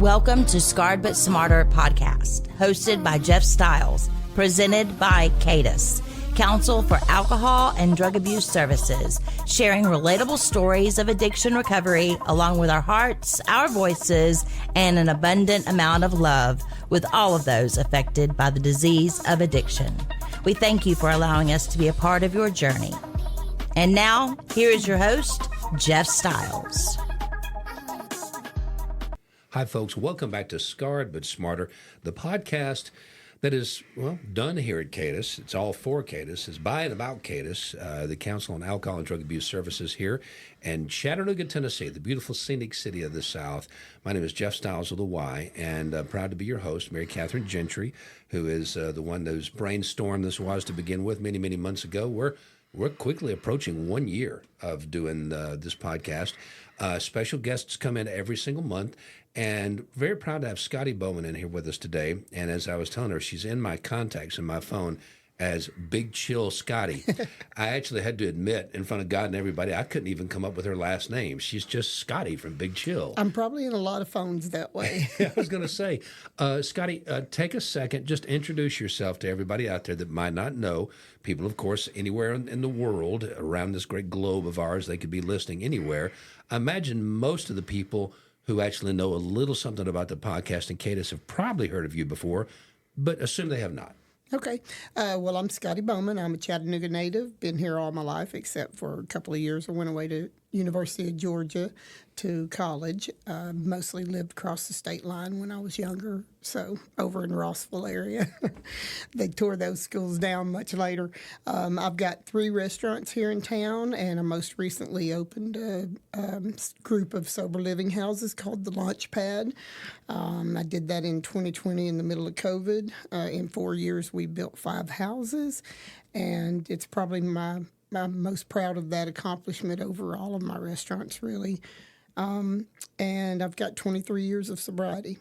Welcome to Scarred But Smarter podcast, hosted by Jeff Stiles, presented by Cadis, Council for Alcohol and Drug Abuse Services, sharing relatable stories of addiction recovery along with our hearts, our voices, and an abundant amount of love with all of those affected by the disease of addiction. We thank you for allowing us to be a part of your journey. And now, here is your host, Jeff Stiles. Hi, folks. Welcome back to Scarred But Smarter, the podcast that is, well, done here at Cadis. It's all for Cadis. It's by and about Cadis, the Council on Alcohol and Drug Abuse Services here in Chattanooga, Tennessee, the beautiful scenic city of the South. My name is Jeff Stiles with a Y, and proud to be your host, Mary Catherine Gentry, who is the one whose brainstorm this was to begin with many, many months ago. We're quickly approaching 1 year of doing this podcast. Special guests come in every single month, and very proud to have Scottie Bowman in here with us today. And as I was telling her, she's in my contacts in my phone as Big Chill Scottie. I actually had to admit in front of God and everybody, I couldn't even come up with her last name. She's just Scottie from Big Chill. I'm probably in a lot of phones that way. I was going to say, Scottie, take a second, just introduce yourself to everybody out there that might not know. People, of course, anywhere in the world, around this great globe of ours, they could be listening anywhere. I imagine most of the people who actually know a little something about the podcast and Cadis have probably heard of you before, but assume they have not. Okay. Well, I'm Scottie Bowman. I'm a Chattanooga native. Been here all my life, except for a couple of years. I went away to University of Georgia to college. Mostly lived across the state line when I was younger, so over in Rossville area. They tore those schools down much later. I've got 3 restaurants here in town, and I most recently opened a group of sober living houses called the Launchpad. I did that in 2020 in the middle of COVID. In 4 years, we built 5 houses, and it's probably I'm most proud of that accomplishment over all of my restaurants, really. And I've got 23 years of sobriety.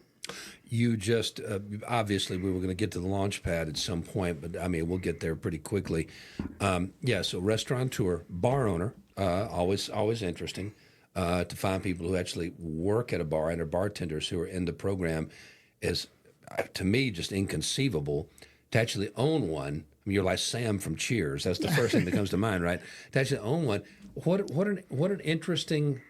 You just, obviously, we were going to get to the Launchpad at some point, but I mean, we'll get there pretty quickly. So restaurateur, bar owner, always interesting to find people who actually work at a bar and are bartenders who are in the program is, to me, just inconceivable to actually own one. I mean, you're like Sam from Cheers. That's the first thing that comes to mind, right? To actually own one. What an interesting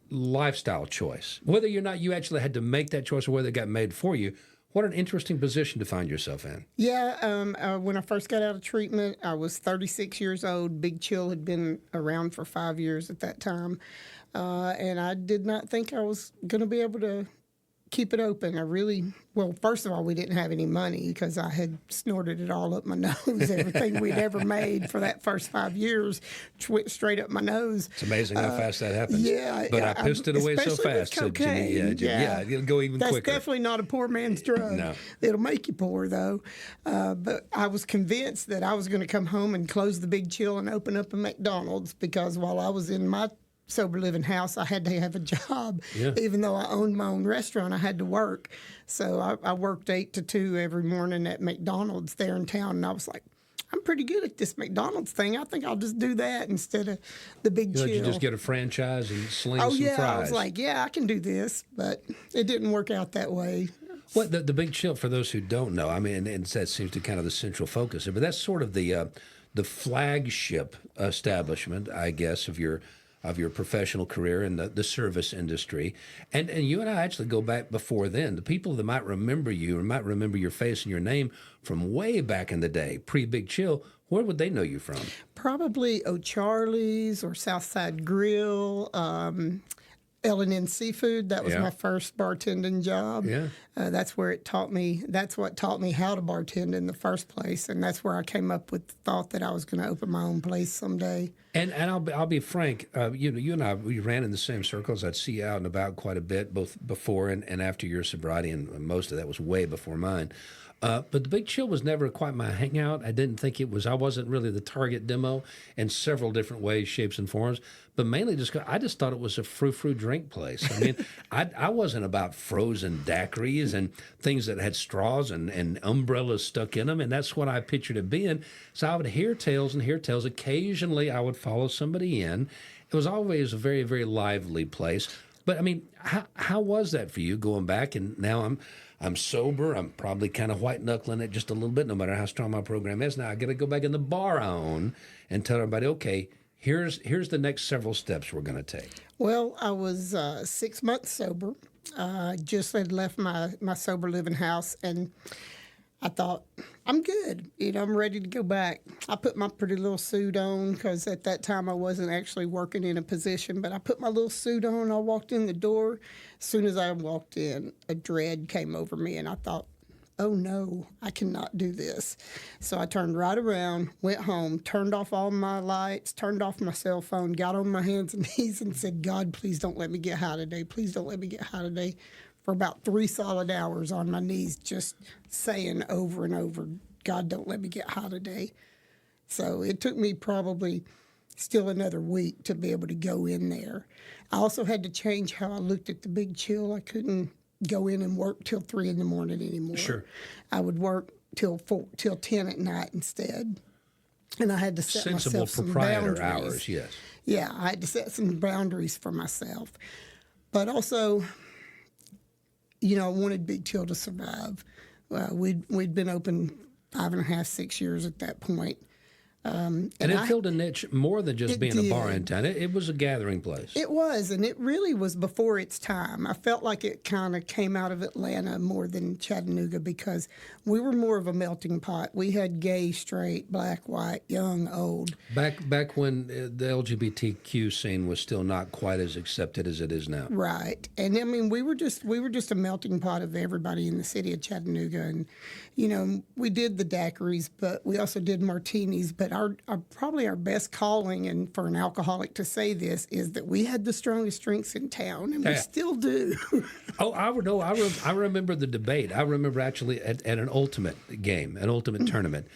lifestyle choice. Whether or not you actually had to make that choice or whether it got made for you, what an interesting position to find yourself in. Yeah, when I first got out of treatment, I was 36 years old. Big Chill had been around for 5 years at that time. And I did not think I was going to be able to keep it open. First of all, we didn't have any money because I had snorted it all up my nose. Everything we'd ever made for that first 5 years went straight up my nose. It's amazing how fast that happens. Yeah. But I pissed it away so fast. With cocaine, yeah, it'll go even quicker. That's definitely not a poor man's drug. No. It'll make you poor, though. But I was convinced that I was going to come home and close the Big Chill and open up a McDonald's because while I was in my sober living house, I had to have a job. Yeah. Even though I owned my own restaurant, I had to work. So I worked 8 to 2 every morning at McDonald's there in town. And I was like, I'm pretty good at this McDonald's thing. I think I'll just do that instead of the Big Chill. You just get a franchise and sling some fries. I was like, I can do this. But it didn't work out that way. Well, the Big Chill, for those who don't know, I mean, and that seems to kind of the central focus. But that's sort of the flagship establishment, I guess, of your professional career in the service industry. And you and I actually go back before then. The people that might remember you or might remember your face and your name from way back in the day, pre-Big Chill, where would they know you from? Probably O'Charlie's or Southside Grill, L&N Seafood. That was my first bartending job. Yeah. That's where it taught me. That's what taught me how to bartend in the first place, and that's where I came up with the thought that I was going to open my own place someday. And I'll be frank. You and I, we ran in the same circles. I'd see you out and about quite a bit, both before and after your sobriety, and most of that was way before mine. But the Big Chill was never quite my hangout. I didn't think it was. I wasn't really the target demo in several different ways, shapes, and forms. But mainly I just thought it was a frou-frou drink place. I mean, I wasn't about frozen daiquiris and things that had straws and umbrellas stuck in them, and that's what I pictured it being. So I would hear tales and hear tales. Occasionally, I would follow somebody in. It was always a very, very lively place. But I mean, how was that for you going back? And now I'm sober. I'm probably kind of white knuckling it just a little bit, no matter how strong my program is. Now I got to go back in the bar I own and tell everybody, okay, here's the next several steps we're going to take. Well, I was 6 months sober. Just had left my sober living house, and I thought, I'm good. I'm ready to go back. I put my pretty little suit on because at that time I wasn't actually working in a position, but I put my little suit on. I walked in the door. As soon as I walked in, a dread came over me, and I thought, oh no, I cannot do this. So I turned right around, went home, turned off all my lights, turned off my cell phone, got on my hands and knees and said, God, please don't let me get high today. Please don't let me get high today. For about 3 solid hours on my knees, just saying over and over, God, don't let me get high today. So it took me probably still another week to be able to go in there. I also had to change how I looked at the big chill. I couldn't go in and work till 3 in the morning anymore. Sure. I would work till 10 at night instead. And I had to set myself some boundaries. Hours, yes. Yeah, I had to set some boundaries for myself. But also, I wanted Big Chill to survive. We'd been open 5.5, 6 years at that point. And it filled a niche more than just being a bar in town. It was a gathering place. It was, and it really was before its time. I felt like it kind of came out of Atlanta more than Chattanooga because we were more of a melting pot. We had gay, straight, black, white, young, old. Back when the LGBTQ scene was still not quite as accepted as it is now. Right. And I mean, we were just a melting pot of everybody in the city of Chattanooga. And, we did the daiquiris, but we also did martinis. But probably our best calling, and for an alcoholic to say this, is that we had the strongest drinks in town, and we still do. I remember the debate. I remember actually at an ultimate game, an ultimate tournament.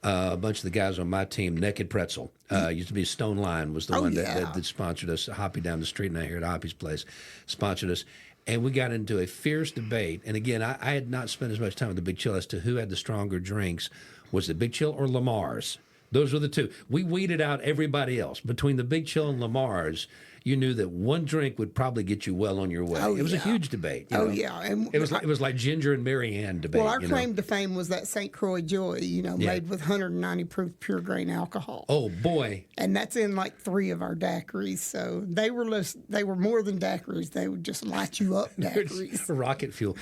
A bunch of the guys on my team, Naked Pretzel, used to be Stone Line, was the one that sponsored us. Hoppy down the street, and I here at Hoppy's place, sponsored us. And we got into a fierce debate. And again, I had not spent as much time with the Big Chill as to who had the stronger drinks. Was it Big Chill or Lamar's? Those were the two. We weeded out everybody else. Between the Big Chill and Lamar's, you knew that one drink would probably get you well on your way. It was a huge debate. And it was like Ginger and Mary Ann debate. Well, our claim to fame was that St. Croix Joy, made with 190 proof pure grain alcohol. Oh boy! And that's in like 3 of our daiquiris. So they were more than daiquiris. They would just light you up daiquiris. Rocket fuel.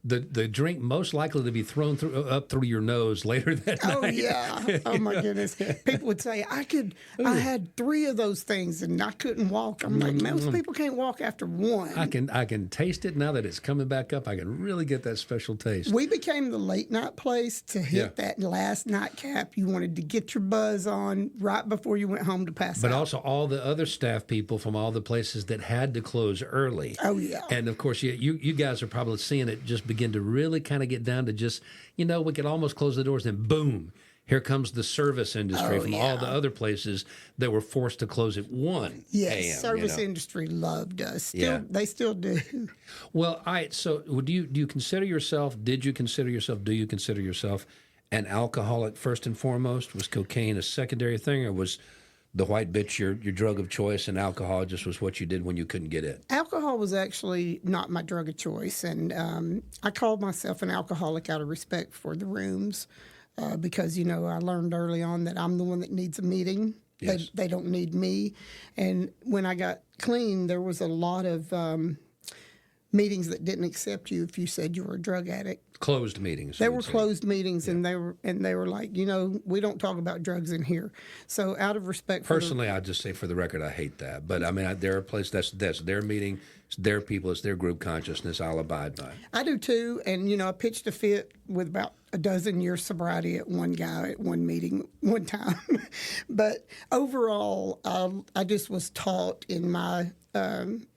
The drink most likely to be thrown up through your nose later that night. Oh yeah! Oh my goodness! People would say I had 3 of those things and I couldn't walk. I'm like, most people can't walk after one. I can taste it now that it's coming back up. I can really get that special taste. We became the late night place to hit that last nightcap. You wanted to get your buzz on right before you went home to pass out. But also all the other staff people from all the places that had to close early. Oh yeah! And of course, you guys are probably seeing it just begin to really kind of get down to just, we could almost close the doors, then boom, here comes the service industry from all the other places that were forced to close at 1 Yes, service industry loved us. They still do. Well, all right, so do you consider yourself, do you consider yourself an alcoholic first and foremost? Was cocaine a secondary thing, or was the white bitch your drug of choice, and alcohol just was what you did when you couldn't get it? Alcohol was actually not my drug of choice, and I called myself an alcoholic out of respect for the rooms, because, I learned early on that I'm the one that needs a meeting. Yes. They don't need me. And when I got clean, there was a lot of meetings that didn't accept you if you said you were a drug addict. Closed meetings. They were closed meetings, and they were like, we don't talk about drugs in here. So out of respect for personally, I'll just say for the record, I hate that. But I mean, there are places that's their meeting, it's their people, it's their group consciousness. I'll abide by it. I do too, and I pitched a fit with about a dozen years sobriety at one guy at one meeting one time. But overall, I just was taught in my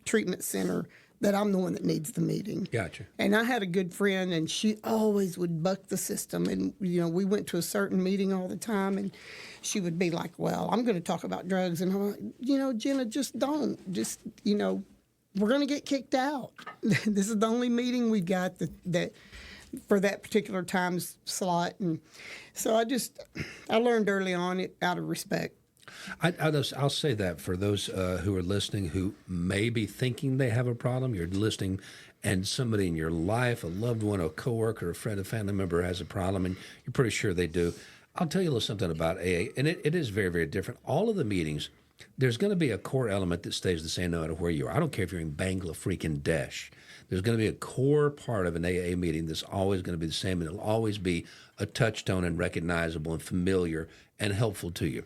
treatment center that I'm the one that needs the meeting. Gotcha. And I had a good friend, and she always would buck the system. And, we went to a certain meeting all the time, and she would be like, well, I'm going to talk about drugs. And I'm like, Jenna, just don't. Just, we're going to get kicked out. This is the only meeting we've got that for that particular time slot. And so I learned early on, out of respect I'll say that for those who are listening who may be thinking they have a problem, you're listening, and somebody in your life, a loved one, a coworker, a friend, a family member has a problem, and you're pretty sure they do. I'll tell you a little something about AA, and it is very, very different. All of the meetings, there's going to be a core element that stays the same no matter where you are. I don't care if you're in Bangladesh. There's going to be a core part of an AA meeting that's always going to be the same, and it'll always be a touchstone and recognizable and familiar and helpful to you.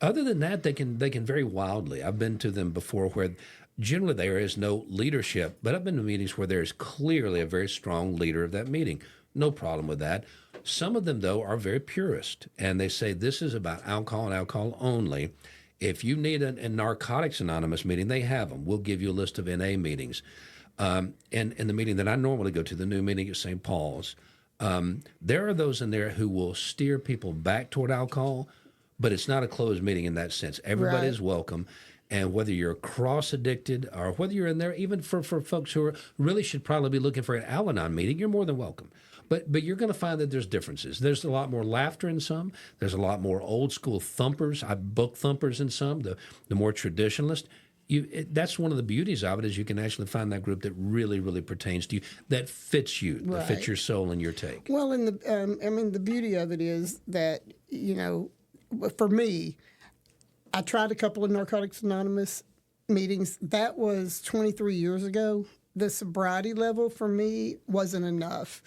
Other than that, they can vary wildly. I've been to them before where generally there is no leadership, but I've been to meetings where there is clearly a very strong leader of that meeting. No problem with that. Some of them, though, are very purist, and they say this is about alcohol and alcohol only. If you need a Narcotics Anonymous meeting, they have them. We'll give you a list of NA meetings. And in the meeting that I normally go to, the new meeting at St. Paul's, there are those in there who will steer people back toward alcohol, but it's not a closed meeting in that sense. Everybody is welcome. And whether you're cross-addicted or whether you're in there, even for folks who really should probably be looking for an Al-Anon meeting, you're more than welcome. But you're going to find that there's differences. There's a lot more laughter in some. There's a lot more old-school thumpers, book thumpers in some, the more traditionalist. That's one of the beauties of it is you can actually find that group that really, really pertains to you, that fits you, that fits your soul and your take. Well, and the beauty of it is that, for me, I tried a couple of Narcotics Anonymous meetings. That was 23 years ago. The sobriety level for me wasn't enough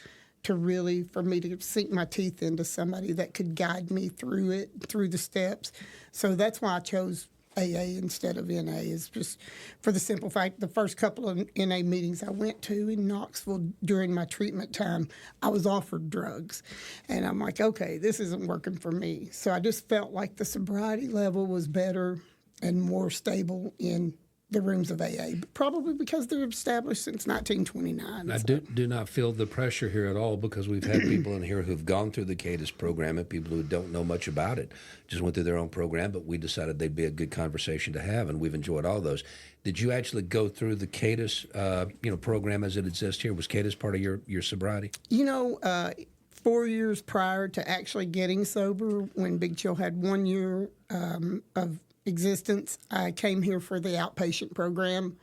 for me to sink my teeth into somebody that could guide me through the steps. So that's why I chose AA instead of NA, is just for the simple fact the first couple of NA meetings I went to in Knoxville during my treatment time, I was offered drugs. And I'm like, okay, this isn't working for me. So I just felt like the sobriety level was better and more stable in the rooms of AA, probably because they're established since 1929. I do not feel the pressure here at all, because we've had people in here who've gone through the CADIS program and people who don't know much about it, just went through their own program, but we decided they'd be a good conversation to have, and we've enjoyed all those. Did you actually go through the CADIS program as it exists here? Was CADIS part of your sobriety? 4 years prior to actually getting sober, when Big Chill had 1 year of existence, I came here for the outpatient program.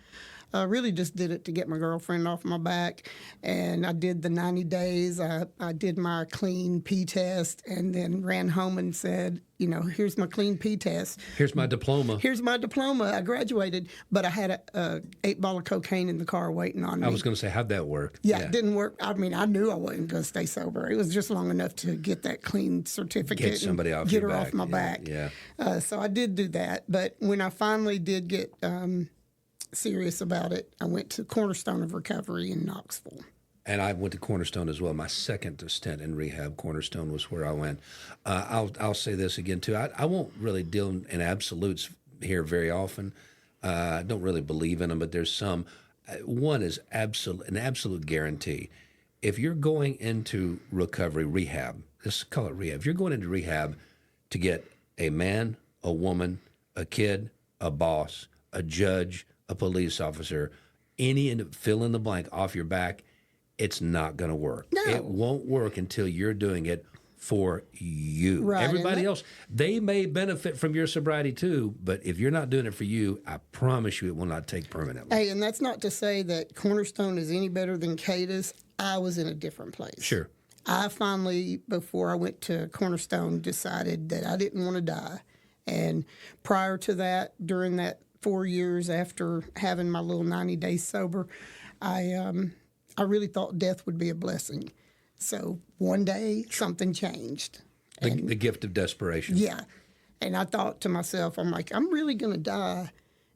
I really just did it to get my girlfriend off my back, and I did the 90 days. I did my clean P test, and then ran home and said, here's my clean P test. Here's my diploma. I graduated, but I had a 8 ball of cocaine in the car waiting on me. I was going to say, how'd that work? Yeah, it didn't work. I mean, I knew I wasn't going to stay sober. It was just long enough to get that clean certificate, get somebody off get your her back. off my back. Yeah. So I did do that, but when I finally did get serious about it, I went to Cornerstone of Recovery in Knoxville. And I went to Cornerstone as well. My second stint in rehab, Cornerstone was where I went. I'll say this again, too. I won't really deal in absolutes here very often. I don't really believe in them, but there's some. One is an absolute guarantee. If you're going into recovery, rehab, let's call it rehab. If you're going into rehab to get a man, a woman, a kid, a boss, a judge, a police officer, fill in the blank off your back, it's not going to work. No. It won't work until you're doing it for you. Right. Everybody else, they may benefit from your sobriety too, but if you're not doing it for you, I promise you it will not take permanently. Hey, and that's not to say that Cornerstone is any better than CADIS. I was in a different place. Sure. I finally, before I went to Cornerstone, decided that I didn't want to die. And prior to that, during that 4 years after having my little 90 days sober, I really thought death would be a blessing. So one day, something changed. The gift of desperation. Yeah. And I thought to myself, I'm like, I'm really going to die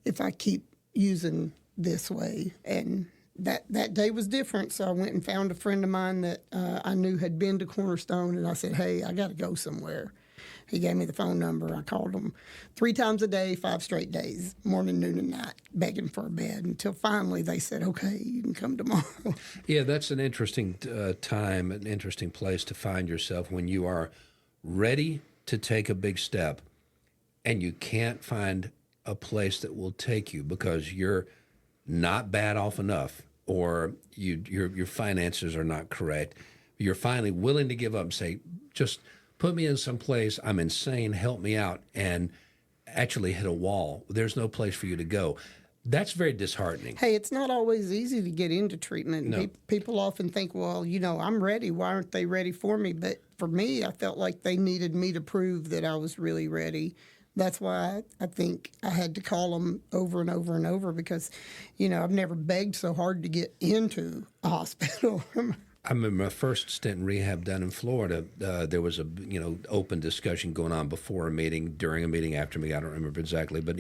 if I keep using this way. And that day was different. So I went and found a friend of mine that I knew had been to Cornerstone, and I said, hey, I got to go somewhere. He gave me the phone number. I called him 3 times a day, 5 straight days, morning, noon, and night, begging for a bed, until finally they said, okay, you can come tomorrow. Yeah, that's an interesting time, an interesting place to find yourself when you are ready to take a big step and you can't find a place that will take you because you're not bad off enough, or your finances are not correct. You're finally willing to give up and say, just put me in some place. I'm insane. Help me out. And actually hit a wall. There's no place for you to go. That's very disheartening. Hey, it's not always easy to get into treatment. No. People often think, well, I'm ready. Why aren't they ready for me? But for me, I felt like they needed me to prove that I was really ready. That's why I think I had to call them over and over and over because, I've never begged so hard to get into a hospital. I remember my first stint in rehab down in Florida. There was a open discussion going on before a meeting, during a meeting, after a meeting. I don't remember exactly, but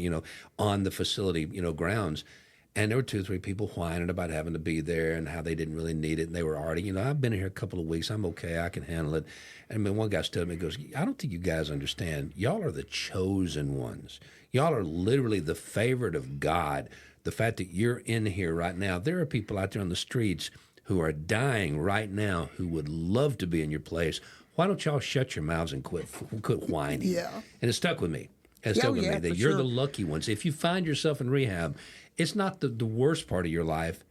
on the facility grounds, and there were 2 or 3 people whining about having to be there and how they didn't really need it, and they were already I've been here a couple of weeks. I'm okay. I can handle it. And one guy stood up and goes, "I don't think you guys understand. Y'all are the chosen ones. Y'all are literally the favorite of God. The fact that you're in here right now. There are people out there on the streets who are dying right now who would love to be in your place. Why don't y'all shut your mouths and quit whining?" Yeah. And it stuck with me. It stuck with me that you're the lucky ones. If you find yourself in rehab, it's not the worst part of your life.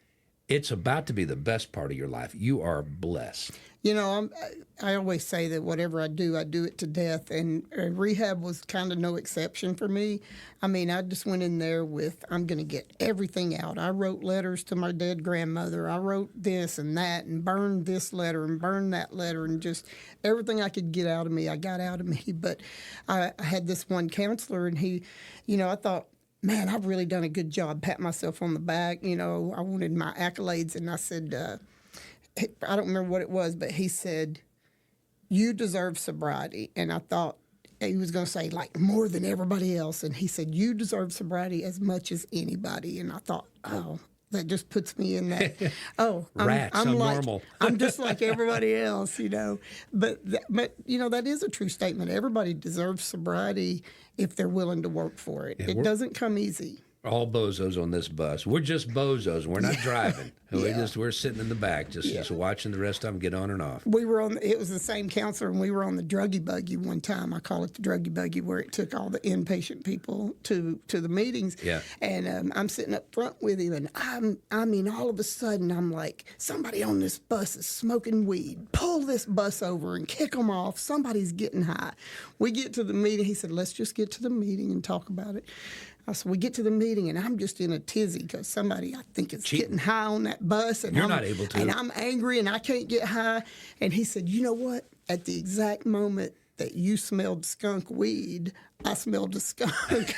It's about to be the best part of your life. You are blessed. I always say that whatever I do it to death, and rehab was kind of no exception for me. I mean, I just went in there with, I'm going to get everything out. I wrote letters to my dead grandmother. I wrote this and that and burned this letter and burned that letter, and just everything I could get out of me, I got out of me. But I had this one counselor, and he, I thought, man, I've really done a good job, pat myself on the back. I wanted my accolades, and I said, I don't remember what it was, but he said, "You deserve sobriety." And I thought he was going to say, like, more than everybody else. And he said, "You deserve sobriety as much as anybody." And I thought, oh, that just puts me in that, I'm like, normal. I'm just like everybody else, But that is a true statement. Everybody deserves sobriety if they're willing to work for it. It doesn't come easy. All bozos on this bus. We're just bozos. We're not driving. We're sitting in the back, just watching the rest of them get on and off. It was the same counselor, and we were on the druggy buggy one time. I call it the druggy buggy, where it took all the inpatient people to the meetings. Yeah. And I'm sitting up front with him, and all of a sudden, I'm like, somebody on this bus is smoking weed. Pull this bus over and kick them off. Somebody's getting high. We get to the meeting. He said, "Let's just get to the meeting and talk about it." So we get to the meeting, and I'm just in a tizzy because somebody, I think, is getting high on that bus. And You're not able to. And I'm angry, and I can't get high. And he said, "You know what? At the exact moment that you smelled skunk weed, I smelled a skunk."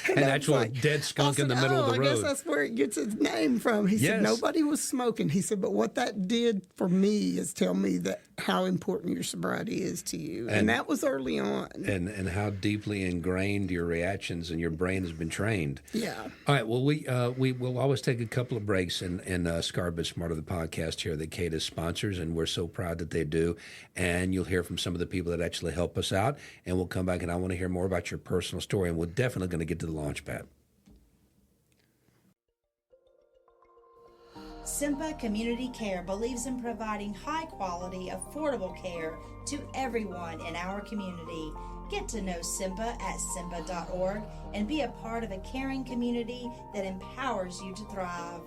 An actual dead skunk in the middle of the road. I guess that's where it gets its name from. He said, "Nobody was smoking." He said, "But what that did for me is tell me that how important your sobriety is to you." And that was early on. And how deeply ingrained your reactions and your brain has been trained. Yeah. All right. Well, we will always take a couple of breaks in Scarred but Smarter, the podcast here that Kate sponsors, and we're so proud that they do. And you'll hear from some of the people that actually help us out, and we'll come back, and I want to hear more about your personal story, and we're definitely going to get to the Launchpad. Simba Community Care believes in providing high-quality, affordable care to everyone in our community. Get to know Simba at simba.org and be a part of a caring community that empowers you to thrive.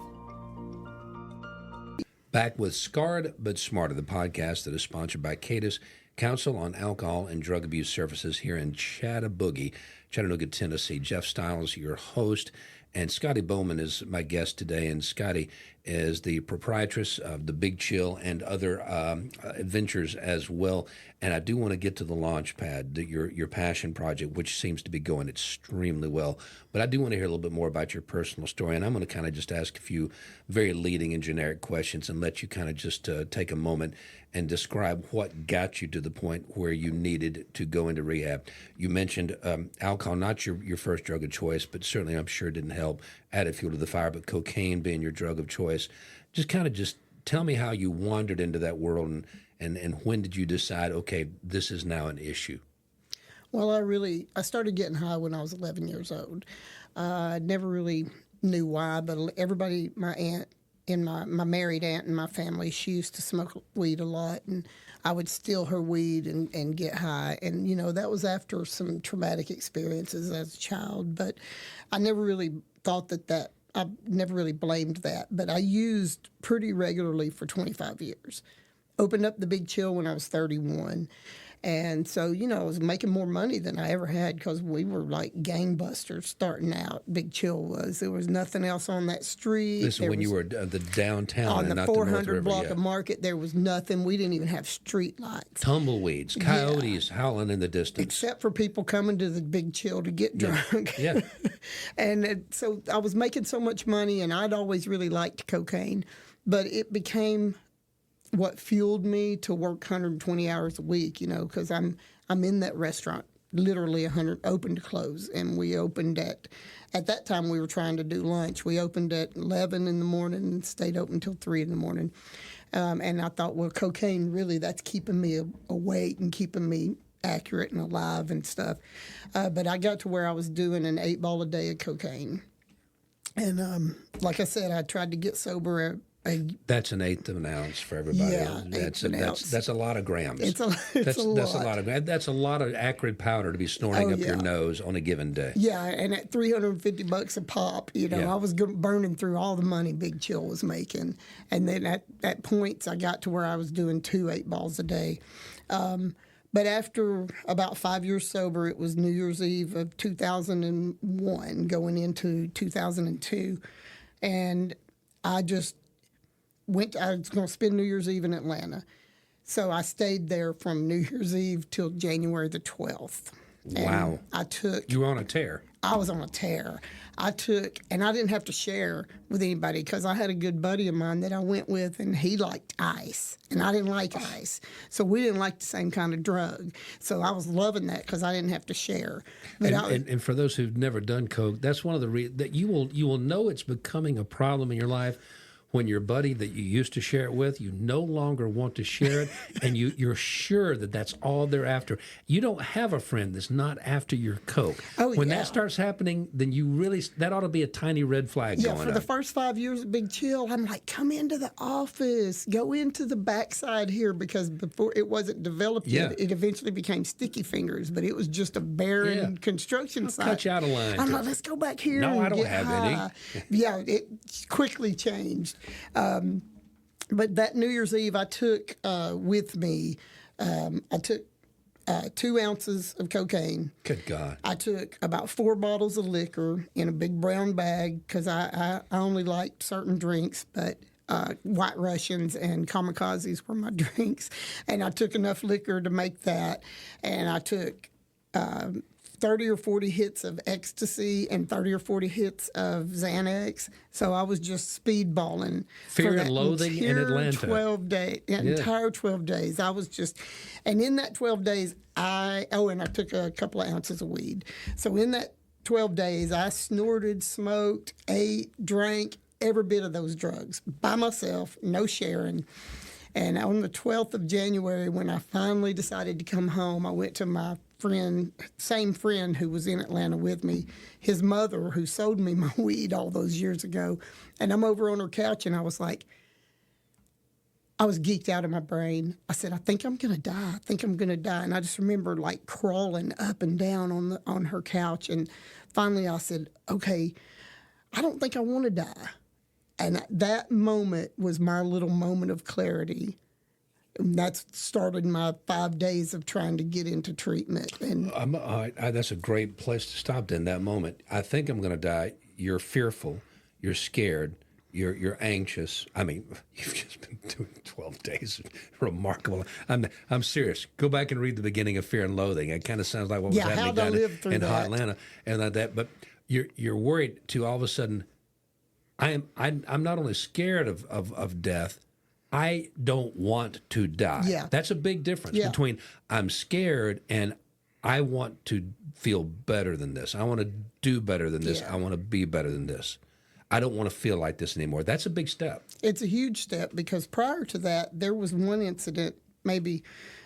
Back with Scarred but Smarter, the podcast that is sponsored by Cadis, Council on Alcohol and Drug Abuse Services here in Chattanooga, Tennessee. Jeff Stiles, your host, and Scottie Bowman is my guest today. And Scottie is the proprietress of the Big Chill and other adventures as well. And I do want to get to the Launchpad, your passion project, which seems to be going extremely well. But I do want to hear a little bit more about your personal story. And I'm going to kind of just ask a few very leading and generic questions and let you kind of just take a moment and describe what got you to the point where you needed to go into rehab. You mentioned alcohol, not your first drug of choice, but certainly I'm sure didn't help, added fuel to the fire, but cocaine being your drug of choice. Just tell me how you wandered into that world and when did you decide, okay, this is now an issue? Well, I started getting high when I was 11 years old. I never really knew why, but everybody, my aunt, and my married aunt in my family, she used to smoke weed a lot, and I would steal her weed and get high. And, that was after some traumatic experiences as a child. But I never really thought that I never really blamed that. But I used pretty regularly for 25 years. Opened up the Big Chill when I was 31. And so, I was making more money than I ever had because we were like gangbusters starting out. Big Chill was. There was nothing else on that street. This is when you were the downtown on and the not the North 400 River block yet. of Market. There was nothing. We didn't even have street lights. Tumbleweeds, coyotes howling in the distance. Except for people coming to the Big Chill to get drunk. Yeah. And so I was making so much money, and I'd always really liked cocaine, but it became what fueled me to work 120 hours a week, because I'm in that restaurant literally 100 open to close, and we opened at that time we were trying to do lunch. We opened at 11 in the morning and stayed open until 3 in the morning. And I thought, well, cocaine really, that's keeping me awake and keeping me accurate and alive and stuff. But I got to where I was doing an 8-ball a day of cocaine. And like I said, I tried to get sober. That's an eighth of an ounce for everybody. Yeah, that's a lot of grams. It's a lot. That's a lot of grams. That's a lot of acrid powder to be snorting up your nose on a given day. Yeah, and at $350 a pop, I was burning through all the money Big Chill was making. And then at points, I got to where I was doing 2 8-balls a day. But after about 5 years sober, it was New Year's Eve of 2001, going into 2002, and I just I was going to spend New Year's Eve in Atlanta. So I stayed there from New Year's Eve till January the 12th. Wow. And you were on a tear. I was on a tear. And I didn't have to share with anybody because I had a good buddy of mine that I went with, and he liked ice, and I didn't like ice. So we didn't like the same kind of drug. So I was loving that because I didn't have to share. But and for those who've never done coke, that's one of the reasons that you will know it's becoming a problem in your life when your buddy that you used to share it with, you no longer want to share it, and you're sure that that's all they're after. You don't have a friend that's not after your coke. When that starts happening, then that ought to be a tiny red flag going on. Yeah, for the first 5 years of Big Chill, I'm like, come into the office, go into the backside here, because before it wasn't developed yet, it eventually became Sticky Fingers, but it was just a barren construction site. Cut you out of line. I'm like, let's go back here No, and I don't get have high. any. Yeah, it quickly changed. But that New Year's Eve, I took with me, I took 2 ounces of cocaine. Good God. I took about 4 bottles of liquor in a big brown bag because I only liked certain drinks, but White Russians and kamikazes were my drinks. And I took enough liquor to make that. And I took 30 or 40 hits of ecstasy and 30 or 40 hits of Xanax. So I was just speedballing. Fear and Loathing in Atlanta. Entire 12 days. I was just, and in that 12 days, and I took a couple of ounces of weed. So in that 12 days, I snorted, smoked, ate, drank every bit of those drugs by myself, no sharing. And on the 12th of January, when I finally decided to come home, I went to my same friend who was in Atlanta with me, his mother who sold me my weed all those years ago. And I'm over on her couch, and I was geeked out of my brain. I said, I think I'm going to die. I think I'm going to die. And I just remember like crawling up and down on her couch. And finally I said, okay, I don't think I want to die. And that moment was my little moment of clarity. And that started my 5 days of trying to get into treatment. And that's a great place to stop then, that moment. I think I'm going to die. You're fearful. You're scared. You're anxious. I mean, you've just been doing 12 days. Remarkable. I'm serious. Go back and read the beginning of Fear and Loathing. It kind of sounds like what was happening down in hot Atlanta and like that. But you're worried to all of a sudden. I'm not only scared of death, I don't want to die. Yeah. That's a big difference between I'm scared and I want to feel better than this. I want to do better than this. I want to be better than this. I don't want to feel like this anymore. That's a big step. It's a huge step because prior to that, there was one incident, maybe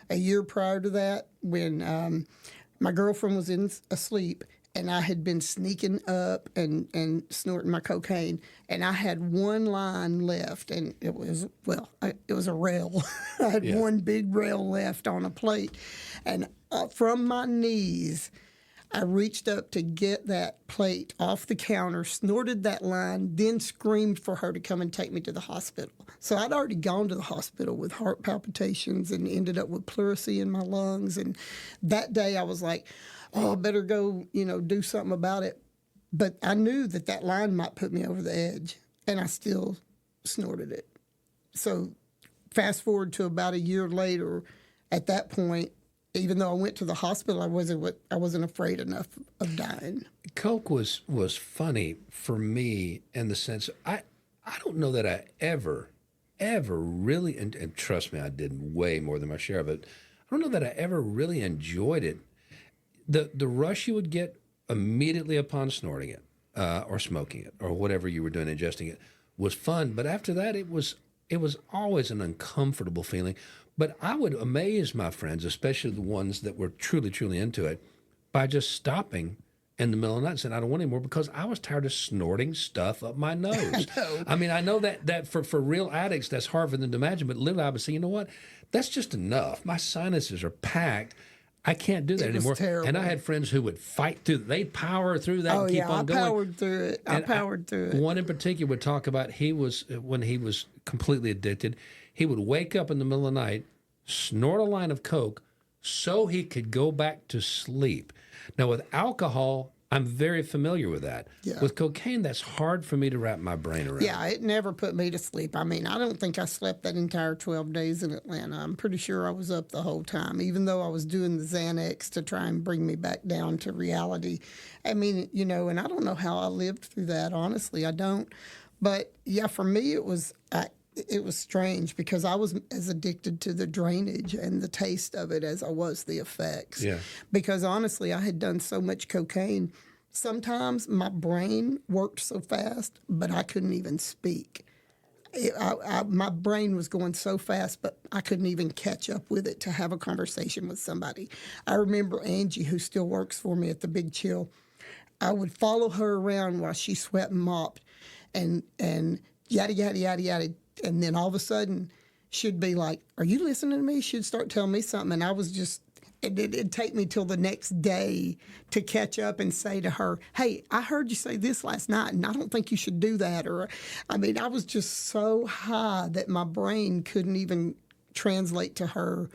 a year prior to that, when my girlfriend was asleep, and I had been sneaking up and snorting my cocaine, and I had one line left, and it was a rail. I had one big rail left on a plate, and from my knees, I reached up to get that plate off the counter, snorted that line, then screamed for her to come and take me to the hospital. So I'd already gone to the hospital with heart palpitations and ended up with pleurisy in my lungs. And that day I was like, oh, I better go, do something about it. But I knew that line might put me over the edge, and I still snorted it. So fast forward to about a year later, at that point, even though I went to the hospital, I wasn't afraid enough of dying. Coke was funny for me in the sense I don't know that I ever really, and trust me, I did way more than my share of it. I don't know that I ever really enjoyed it. The rush you would get immediately upon snorting it or smoking it or whatever you were doing, ingesting it, was fun. But after that, it was always an uncomfortable feeling. But I would amaze my friends, especially the ones that were truly, truly into it, by just stopping in the middle of the night and saying, I don't want any more, because I was tired of snorting stuff up my nose. I know that for real addicts, that's hard for them to imagine. But literally, I would say, you know what? That's just enough. My sinuses are packed. I can't do that anymore. Terrible. And I had friends who would fight through. They'd power through that and keep on going. I powered through it. I powered through it. One in particular would talk about when he was completely addicted, he would wake up in the middle of the night, snort a line of Coke so he could go back to sleep. Now, with alcohol, I'm very familiar with that. Yeah. With cocaine, that's hard for me to wrap my brain around. Yeah, it never put me to sleep. I mean, I don't think I slept that entire 12 days in Atlanta. I'm pretty sure I was up the whole time, even though I was doing the Xanax to try and bring me back down to reality. I mean, and I don't know how I lived through that, honestly. I don't. But, yeah, for me, it was strange because I was as addicted to the drainage and the taste of it as I was the effects. Yeah. Because honestly, I had done so much cocaine. Sometimes my brain worked so fast, but I couldn't even speak. My brain was going so fast, but I couldn't even catch up with it to have a conversation with somebody. I remember Angie, who still works for me at the Big Chill. I would follow her around while she swept and mopped and yada, yada, yada, yada. And then all of a sudden, she'd be like, are you listening to me? She'd start telling me something. And I was just, it'd take me till the next day to catch up and say to her, hey, I heard you say this last night, and I don't think you should do that. Or, I mean, I was just so high that my brain couldn't even translate to her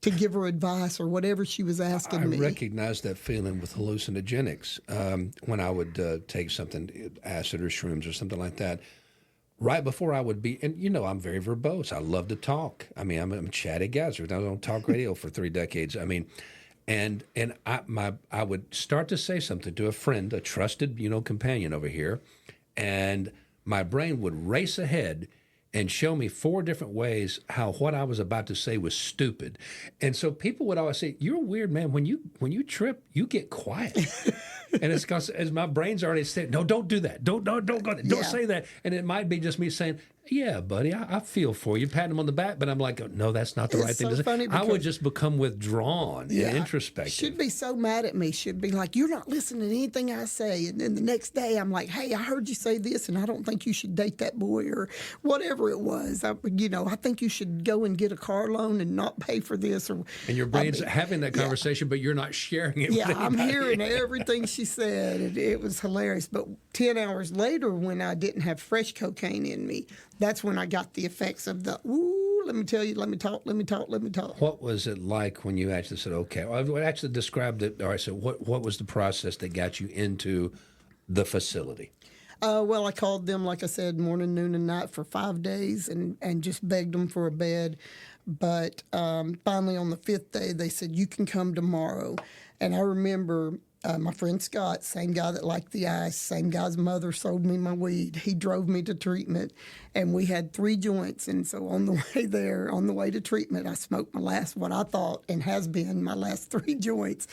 to give her advice or whatever she was asking me. I recognize that feeling with hallucinogenics. When I would take something, acid or shrooms or something like that, right before I would be, and I'm very verbose. I love to talk. I mean, I'm a chatty guy. So I don't talk radio for 3 decades. I mean, and I would start to say something to a friend, a trusted, companion over here, and my brain would race ahead and show me 4 different ways how what I was about to say was stupid. And so people would always say, you're a weird man. When you trip, you get quiet. And it's because as my brain's already said, no, don't do that. Don't go there. Don't say that. And it might be just me saying, yeah, buddy, I feel for you, patting him on the back. But I'm like, no, that's not the right thing to say. I would just become withdrawn and introspective. Should be so mad at me. Should be like, you're not listening to anything I say. And then the next day I'm like, hey, I heard you say this, and I don't think you should date that boy or whatever it was. I think you should go and get a car loan and not pay for this. And your brain's having that conversation, but you're not sharing it with anybody. I'm hearing everything she said. And it was hilarious. But 10 hours later, when I didn't have fresh cocaine in me, that's when I got the effects of the, let me tell you, let me talk. What was it like when you actually said, okay, I actually described it. All right, so what was the process that got you into the facility? Well, I called them, like I said, morning, noon, and night for 5 days and just begged them for a bed. But finally on the 5th day, they said, you can come tomorrow. And I remember my friend Scott, same guy that liked the ice, same guy's mother sold me my weed. He drove me to treatment, and we had 3 joints. And so on the way there, on the way to treatment, I smoked my last, what I thought and has been my last 3 joints.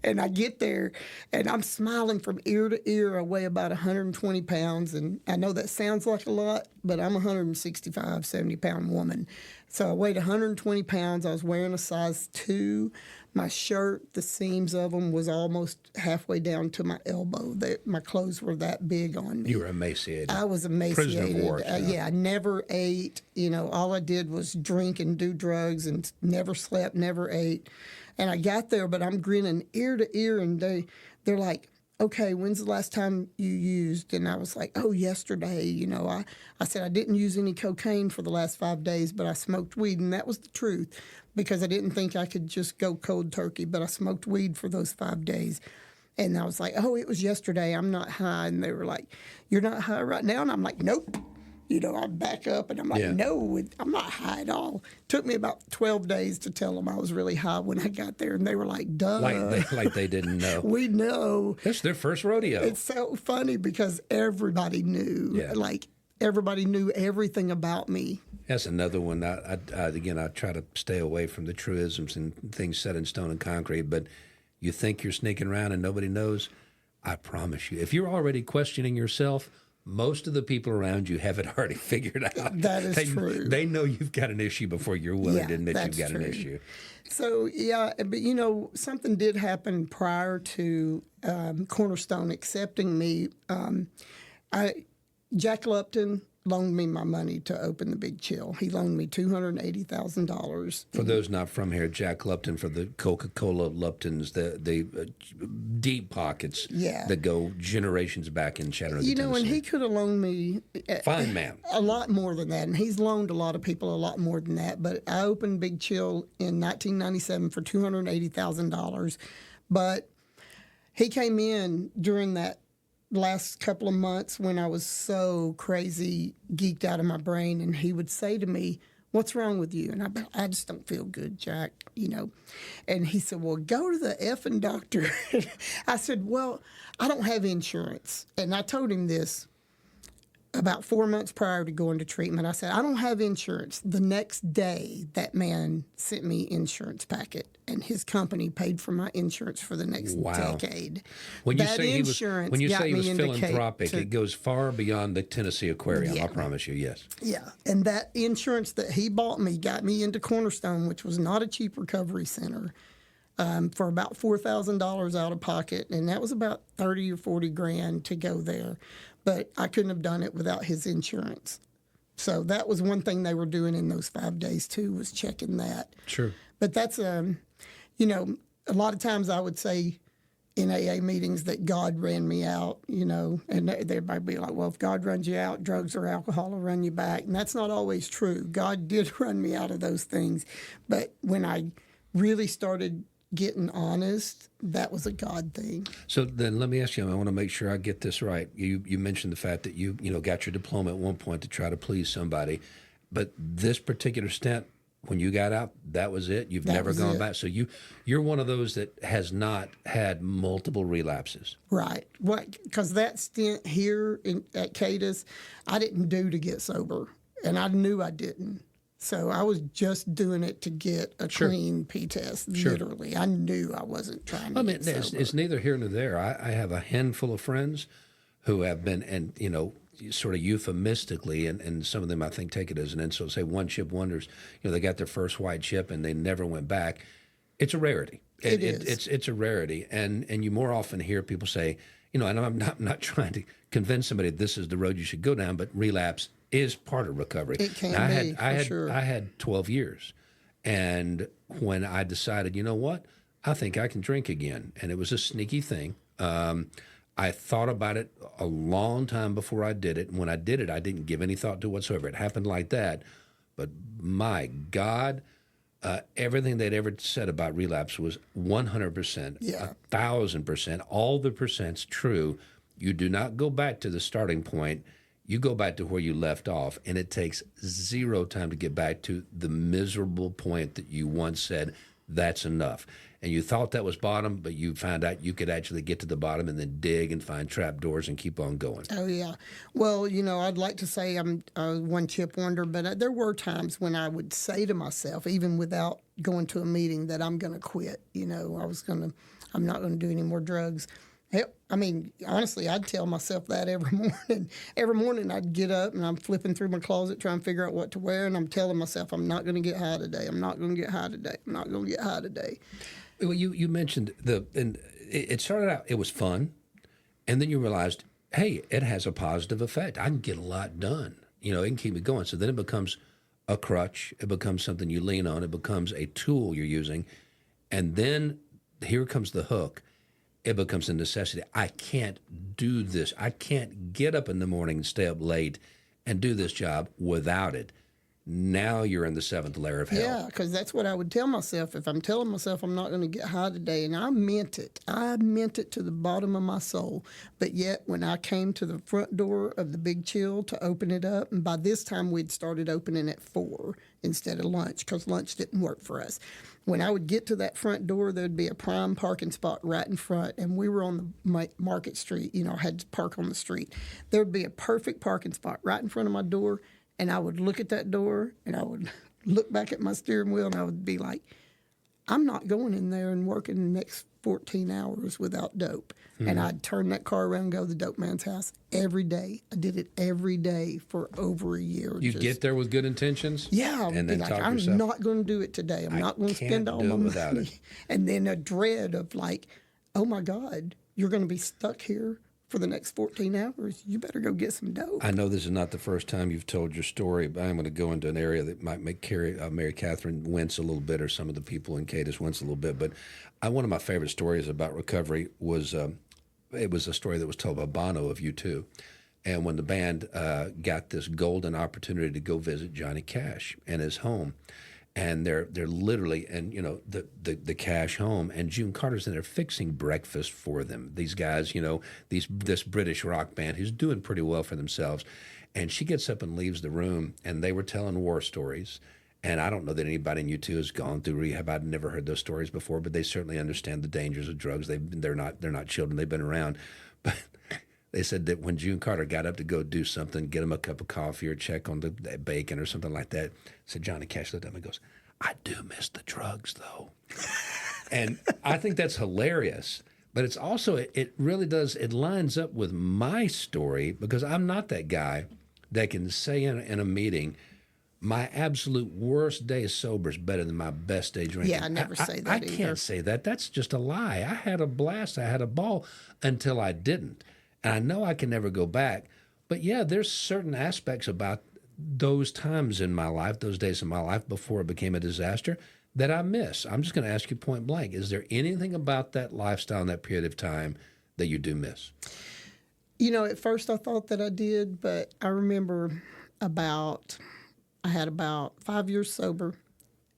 And I get there, and I'm smiling from ear to ear. I weigh about 120 pounds, and I know that sounds like a lot, but I'm a 165, 70-pound woman. So I weighed 120 pounds. I was wearing a size 2. My shirt, the seams of them was almost halfway down to my elbow. My clothes were that big on me. You were emaciated. I was emaciated. Prisoner of war. I never ate. All I did was drink and do drugs and never slept, never ate. And I got there, but I'm grinning ear to ear, and they're like, okay, when's the last time you used? And I was like, oh, yesterday. I said I didn't use any cocaine for the last 5 days, but I smoked weed. And that was the truth, because I didn't think I could just go cold turkey, but I smoked weed for those 5 days. And I was like, oh, it was yesterday. I'm not high. And they were like, you're not high right now? And I'm like, nope. I'd back up and I'm like, no, I'm not high at all. Took me about 12 days to tell them I was really high when I got there. And they were like, duh. Like they didn't know. We know. That's their first rodeo. It's so funny because everybody knew. Yeah. Like, everybody knew everything about me. That's another one. I try to stay away from the truisms and things set in stone and concrete, but you think you're sneaking around and nobody knows. I promise you, if you're already questioning yourself, most of the people around you have it already figured out. That is true. They know you've got an issue before you're willing to admit you've got an issue. So, yeah, but, something did happen prior to Cornerstone accepting me. Jack Lupton loaned me my money to open the Big Chill. He loaned me $280,000. For those not from here, Jack Lupton, for the Coca-Cola Luptons, the deep pockets that go generations back in Chattanooga, Tennessee. And he could have loaned me fine man a lot more than that, and he's loaned a lot of people a lot more than that. But I opened Big Chill in 1997 for $280,000. But he came in during that last couple of months when I was so crazy, geeked out of my brain, and he would say to me, what's wrong with you? And I just don't feel good, Jack, And he said, well, go to the effing doctor. I said, well, I don't have insurance. And I told him this about 4 months prior to going to treatment. I said, I don't have insurance. The next day, that man sent me insurance packet, and his company paid for my insurance for the next decade. When you say he was philanthropic, it goes far beyond the Tennessee Aquarium, I promise you, yes. Yeah, and that insurance that he bought me got me into Cornerstone, which was not a cheap recovery center, for about $4,000 out of pocket, and that was about 30 or 40 grand to go there. But I couldn't have done it without his insurance. So that was one thing they were doing in those 5 days, too, was checking that. Sure. But that's, a lot of times I would say in AA meetings that God ran me out, and everybody be like, well, if God runs you out, drugs or alcohol will run you back. And that's not always true. God did run me out of those things. But when I really started getting honest, that was a God thing. So then let me ask you, I want to make sure I get this right. You mentioned the fact that you got your diploma at one point to try to please somebody, but this particular stint, when you got out, that was it? You've never gone back? So you're one of those that has not had multiple relapses. Right. Because that stint here at Cadiz, I didn't do to get sober, and I knew I didn't. So I was just doing it to get a clean P-test, literally. I knew I wasn't trying to get sober. It's neither here nor there. I have a handful of friends who have been, and sort of euphemistically, and some of them I think take it as an insult, say one-chip wonders. They got their first white chip and they never went back. It's a rarity. It's a rarity. And you more often hear people say, and I'm not trying to convince somebody this is the road you should go down, but relapse is part of recovery. It can be, for sure. I had 12 years. And when I decided, you know what, I think I can drink again. And it was a sneaky thing. I thought about it a long time before I did it. And when I did it, I didn't give any thought to it whatsoever. It happened like that. But my God, everything they'd ever said about relapse was 100%, 1,000%, all the percents true. You do not go back to the starting point. You go back to where you left off, and it takes zero time to get back to the miserable point that you once said, that's enough. And you thought that was bottom, but you found out you could actually get to the bottom and then dig and find trap doors and keep on going. Oh, yeah. Well, I'd like to say I'm a one-chip wonder, but there were times when I would say to myself, even without going to a meeting, that I'm going to quit. I'm not going to do any more drugs. Honestly, I'd tell myself that every morning. Every morning I'd get up and I'm flipping through my closet trying to figure out what to wear, and I'm telling myself, I'm not going to get high today. I'm not going to get high today. I'm not going to get high today. Well, you mentioned and it started out, it was fun, and then you realized, hey, it has a positive effect. I can get a lot done. It can keep me going. So then it becomes a crutch. It becomes something you lean on. It becomes a tool you're using. And then here comes the hook. it becomes a necessity. I can't do this. I can't get up in the morning and stay up late and do this job without it. Now you're in the seventh layer of hell. Yeah, because that's what I would tell myself. If I'm telling myself I'm not going to get high today, and I meant it. I meant it to the bottom of my soul. But yet, when I came to the front door of the Big Chill to open it up, and by this time we'd started opening at 4 instead of lunch because lunch didn't work for us. When I would get to that front door, there'd be a prime parking spot right in front, and we were on the Market Street. I had to park on the street. There'd be a perfect parking spot right in front of my door. And I would look at that door, and I would look back at my steering wheel, and I would be like, I'm not going in there and working the next 14 hours without dope. Mm-hmm. And I'd turn that car around and go to the dope man's house every day. I did it every day for over a year. You get there with good intentions? Yeah. And then like, talk I'm yourself. not going to do it today. I'm not going to spend all my money. And then a dread of like, oh, my God, you're going to be stuck here for the next 14 hours, you better go get some dope. I know this is not the first time you've told your story, but I'm going to go into an area that might make Mary Catherine wince a little bit, or some of the people in Cadiz wince a little bit. But one of my favorite stories about recovery was it was a story that was told by Bono of U2. And when the band got this golden opportunity to go visit Johnny Cash in his home, and they're literally in the Cash home, and June Carter's in there fixing breakfast for them. These guys, this British rock band who's doing pretty well for themselves, and she gets up and leaves the room, and they were telling war stories. And I don't know that anybody in U2 has gone through rehab. I'd never heard those stories before, but they certainly understand the dangers of drugs. They're not children. They've been around, but. They said that when June Carter got up to go do something, get him a cup of coffee or check on the bacon or something like that, said Johnny Cash looked at him and goes, I do miss the drugs, though. And I think that's hilarious. But it's also, it really does, it lines up with my story, because I'm not that guy that can say in a meeting, my absolute worst day sober is better than my best day drinking. Yeah, I never say that I either. can't say that. That's just a lie. I had a blast. I had a ball until I didn't. And I know I can never go back. But yeah, there's certain aspects about those times in my life, those days in my life before it became a disaster, that I miss. I'm just going to ask you point blank. Is there anything about that lifestyle in that period of time that you do miss? At first I thought that I did, but I remember I had about 5 years sober,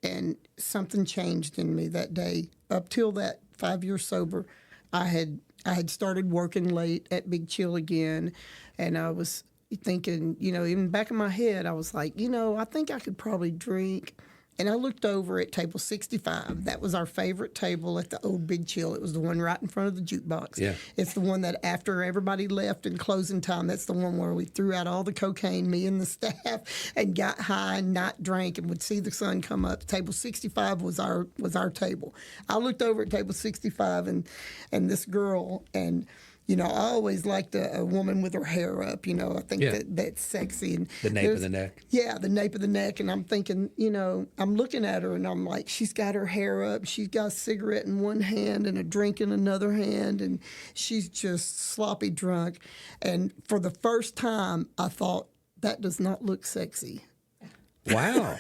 and something changed in me that day. Up till that 5 years sober, I had started working late at Big Chill again, and I was thinking, even back in my head, I was like, I think I could probably drink. And I looked over at table 65. That was our favorite table at the old Big Chill. It was the one right in front of the jukebox. Yeah. It's the one that after everybody left in closing time, that's the one where we threw out all the cocaine, me and the staff, and got high and not drank and would see the sun come up. Table 65 was our table. I looked over at table 65 and this girl, and I always liked a woman with her hair up. I think that's sexy. And the nape of the neck. Yeah, the nape of the neck. And I'm thinking, I'm looking at her and I'm like, she's got her hair up. She's got a cigarette in one hand and a drink in another hand. And she's just sloppy drunk. And for the first time, I thought, that does not look sexy. Wow.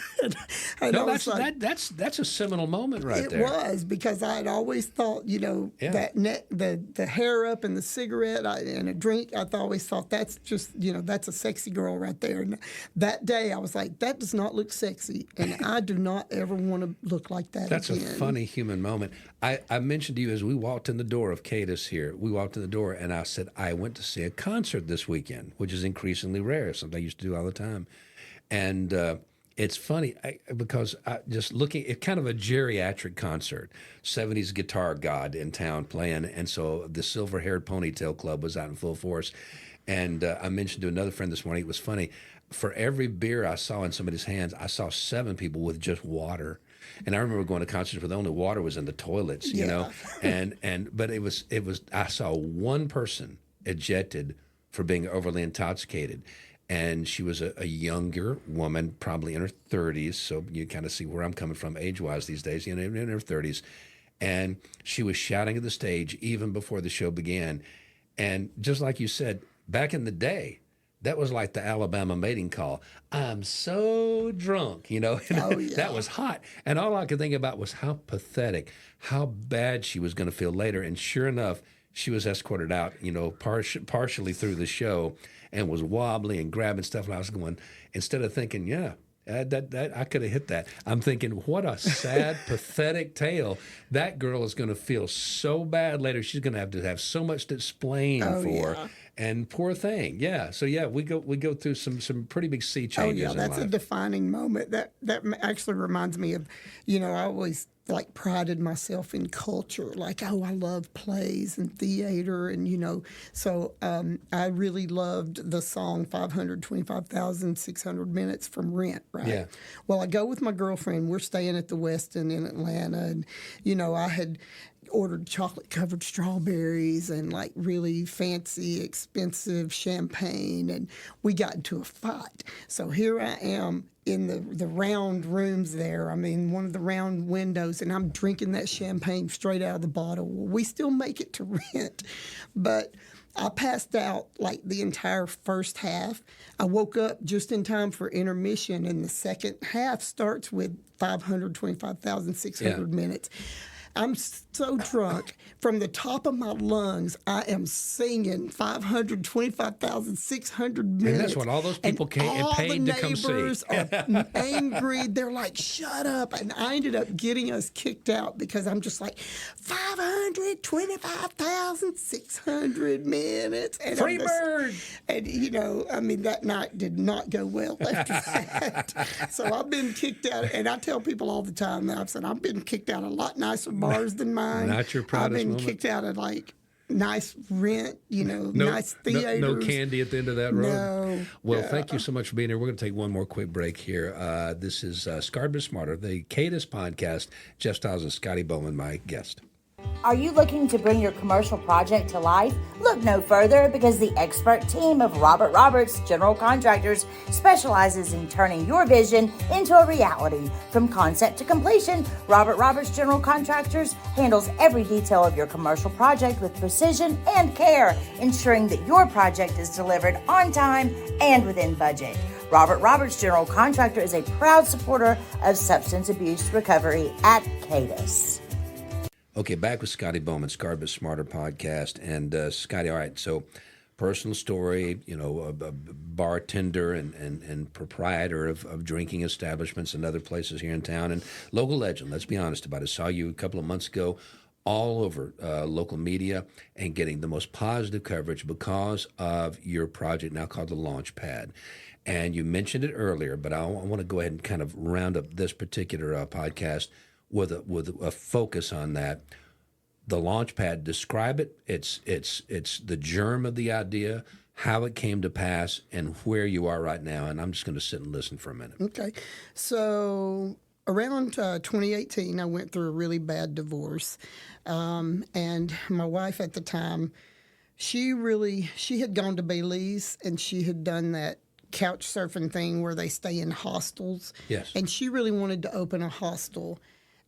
and No, that's a seminal moment right there. It was, because I had always thought, that the hair up and the cigarette and a drink, always thought that's just, that's a sexy girl right there. And that day I was like, that does not look sexy, and I do not ever want to look like that That's again. a funny human moment. I mentioned to you as we walked in the door of Cadiz here, we walked in the door and I said, I went to see a concert this weekend, which is increasingly rare, something I used to do all the time. And it's funny because just looking at kind of a geriatric concert, 70s guitar god in town playing. And so the Silver-Haired Ponytail Club was out in full force. And I mentioned to another friend this morning, it was funny, for every beer I saw in somebody's hands, I saw 7 people with just water. And I remember going to concerts where the only water was in the toilets, but it was I saw one person ejected for being overly intoxicated. And she was a younger woman, probably in her 30s. So you kind of see where I'm coming from age-wise these days, in her 30s. And she was shouting at the stage even before the show began. And just like you said, back in the day, that was like the Alabama mating call. I'm so drunk, Oh, yeah. That was hot. And all I could think about was how pathetic, how bad she was going to feel later. And sure enough, she was escorted out, partially through the show, and was wobbly and grabbing stuff. And I was going, instead of thinking, yeah, that I could have hit that, I'm thinking, what a sad, pathetic tale. That girl is going to feel so bad later. She's going to have so much to explain for. Yeah. And poor thing, yeah. So yeah, we go through some pretty big sea changes. Oh yeah, that's in life. a defining moment. That actually reminds me of, I always prided myself in culture. Like, oh, I love plays and theater, and so I really loved the song 525,600 Minutes from Rent. Right. Yeah. Well, I go with my girlfriend. We're staying at the Westin in Atlanta, and I had ordered chocolate-covered strawberries and really fancy, expensive champagne, and we got into a fight. So here I am in the round rooms there. I mean, one of the round windows, and I'm drinking that champagne straight out of the bottle. Well, we still make it to Rent, but I passed out the entire first half. I woke up just in time for intermission, and the second half starts with 525,600 minutes. I'm so drunk. From the top of my lungs, I am singing 525,600 minutes. And that's what all those people paid to come see. All the neighbors are angry. They're like, shut up. And I ended up getting us kicked out because I'm just like, 525,600 minutes. And Free bird! And, that night did not go well after that. So I've been kicked out. And I tell people all the time that I've been kicked out a lot nicer bars than mine. Not your proudest I've been moment. kicked out of nice Rent, nice theaters. No candy at the end of that road. No. Well, thank you so much for being here. We're going to take one more quick break here. This is Scarred but Smarter, the Cadis podcast. Jeff Stiles and Scottie Bowman, my guest. Are you looking to bring your commercial project to life? Look no further, because the expert team of Robert Roberts General Contractors specializes in turning your vision into a reality. From concept to completion, Robert Roberts General Contractors handles every detail of your commercial project with precision and care, ensuring that your project is delivered on time and within budget. Robert Roberts General Contractor is a proud supporter of substance abuse recovery at Cadis. Okay, back with Scottie Bowman, Scarred but Smarter podcast. And Scottie, all right, so personal story, a bartender and proprietor of drinking establishments and other places here in town, and local legend, let's be honest about it. Saw you a couple of months ago all over local media and getting the most positive coverage because of your project now called the Launchpad. And you mentioned it earlier, but I want to go ahead and kind of round up this particular podcast with a focus on that. The Launchpad, describe it. It's the germ of the idea, how it came to pass, and where you are right now. And I'm just going to sit and listen for a minute. Okay. So around 2018, I went through a really bad divorce. And my wife at the time, she had gone to Belize, and she had done that couch surfing thing where they stay in hostels. Yes. And she really wanted to open a hostel.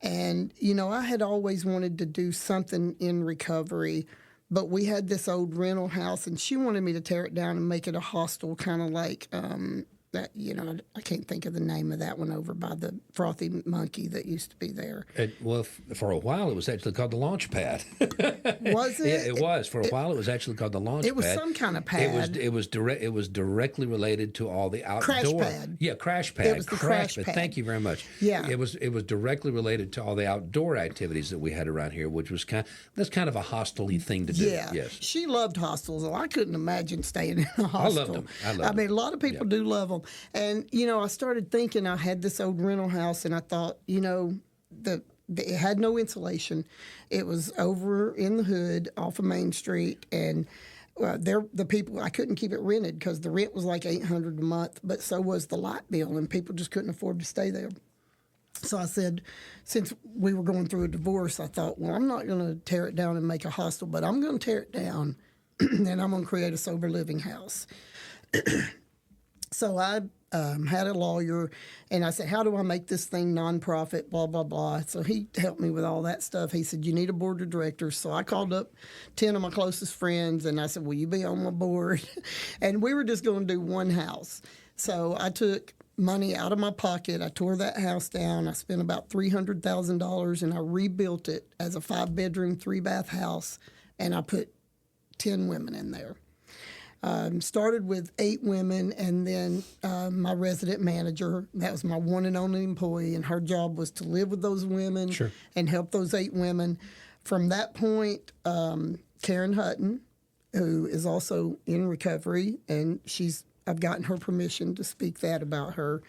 And, I had always wanted to do something in recovery, but we had this old rental house, and she wanted me to tear it down and make it a hostel, kind of like that, I can't think of the name of that one over by the Frothy Monkey that used to be there. For a while, it was actually called the Launchpad. Was it? Yeah, it was. For a while, it was actually called the Launchpad. It was some kind of pad. It was directly related to all the outdoor. Crash pad. Yeah, Crash Pad. It was the crash pad. Thank you very much. Yeah. It was directly related to all the outdoor activities that we had around here, which was that's kind of a hostel-y thing to do. Yeah. Yes. She loved hostels. Well, I couldn't imagine staying in a hostel. I loved them. I mean, a lot of people do love them. And, I started thinking, I had this old rental house, and I thought, it had no insulation. It was over in the hood off of Main Street, and the people, I couldn't keep it rented because the rent was like $800 a month, but so was the light bill, and people just couldn't afford to stay there. So I said, since we were going through a divorce, I thought, well, I'm not going to tear it down and make a hostel, but I'm going to tear it down, and I'm going to create a sober living house. So I had a lawyer, and I said, how do I make this thing nonprofit, blah, blah, blah. So he helped me with all that stuff. He said, you need a board of directors. So I called up 10 of my closest friends, and I said, will you be on my board? And we were just going to do one house. So I took money out of my pocket. I tore that house down. I spent about $300,000, and I rebuilt it as a 5-bedroom, 3-bath house. And I put 10 women in there. Started with 8 women, and then my resident manager, that was my one and only employee, and her job was to live with those women and help those 8 women. From that point, Karen Hutton, who is also in recovery, and I've gotten her permission to speak that about her.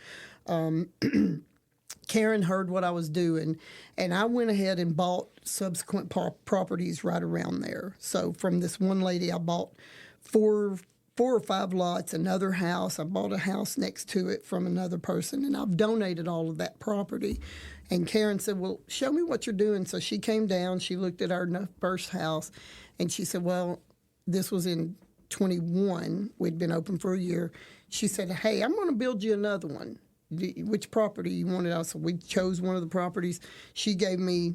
Karen heard what I was doing, and I went ahead and bought subsequent properties right around there. So from this one lady, I bought 4 or 5 lots, another house. I bought a house next to it from another person, and I've donated all of that property. And Karen said, well, show me what you're doing. So she came down, she looked at our first house, and she said, well, this was in 21. We'd been open for a year. She said, hey, I'm going to build you another one. Which property you wanted? So we chose one of the properties. She gave me,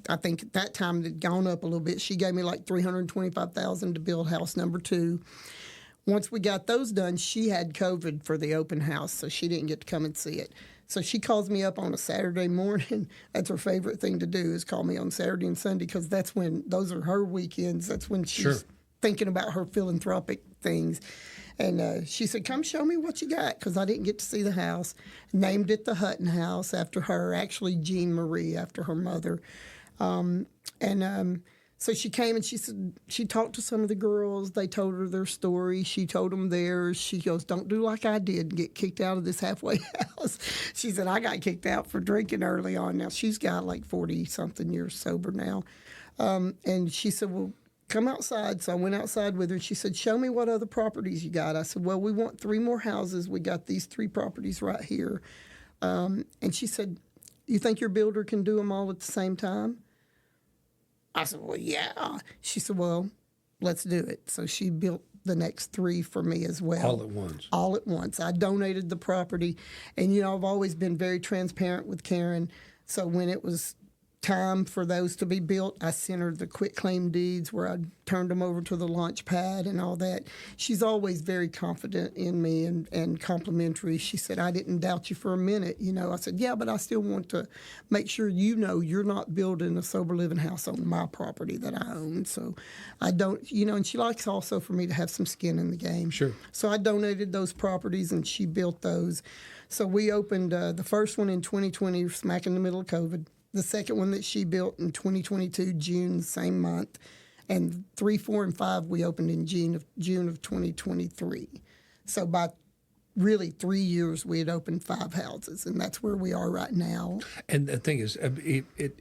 I think at that time it had gone up a little bit. She gave me like $325,000 to build house number 2. Once we got those done, she had COVID for the open house, so she didn't get to come and see it. So she calls me up on a Saturday morning. That's her favorite thing to do, is call me on Saturday and Sunday, because those are her weekends. That's when she's thinking about her philanthropic things. And she said, come show me what you got, because I didn't get to see the house. Named it the Hutton House after her, actually Jean Marie after her mother. So she came and she said, she talked to some of the girls. They told her their story. She told them theirs. She goes, don't do like I did and get kicked out of this halfway house. She said, I got kicked out for drinking early on. Now she's got like 40-something years sober now. And she said, well, come outside. So I went outside with her. She said, show me what other properties you got. I said, well, we want 3 more houses. We got these 3 properties right here. And she said, you think your builder can do them all at the same time? I said, well, yeah. She said, well, let's do it. So she built the next 3 for me as well. All at once? All at once. I donated the property. And, I've always been very transparent with Karen. So when it was time for those to be built, I sent her the quitclaim deeds where I turned them over to the Launchpad and all that. She's always very confident in me and complimentary. She said, I didn't doubt you for a minute. I said, yeah, but I still want to make sure you're not building a sober living house on my property that I own. So I don't, and she likes also for me to have some skin in the game. Sure. So I donated those properties and she built those. So we opened the first one in 2020, smack in the middle of COVID. The second one that she built in 2022, June, same month. And 3, 4, and 5 we opened in June of 2023. So by really 3 years, we had opened 5 houses, and that's where we are right now. And the thing is,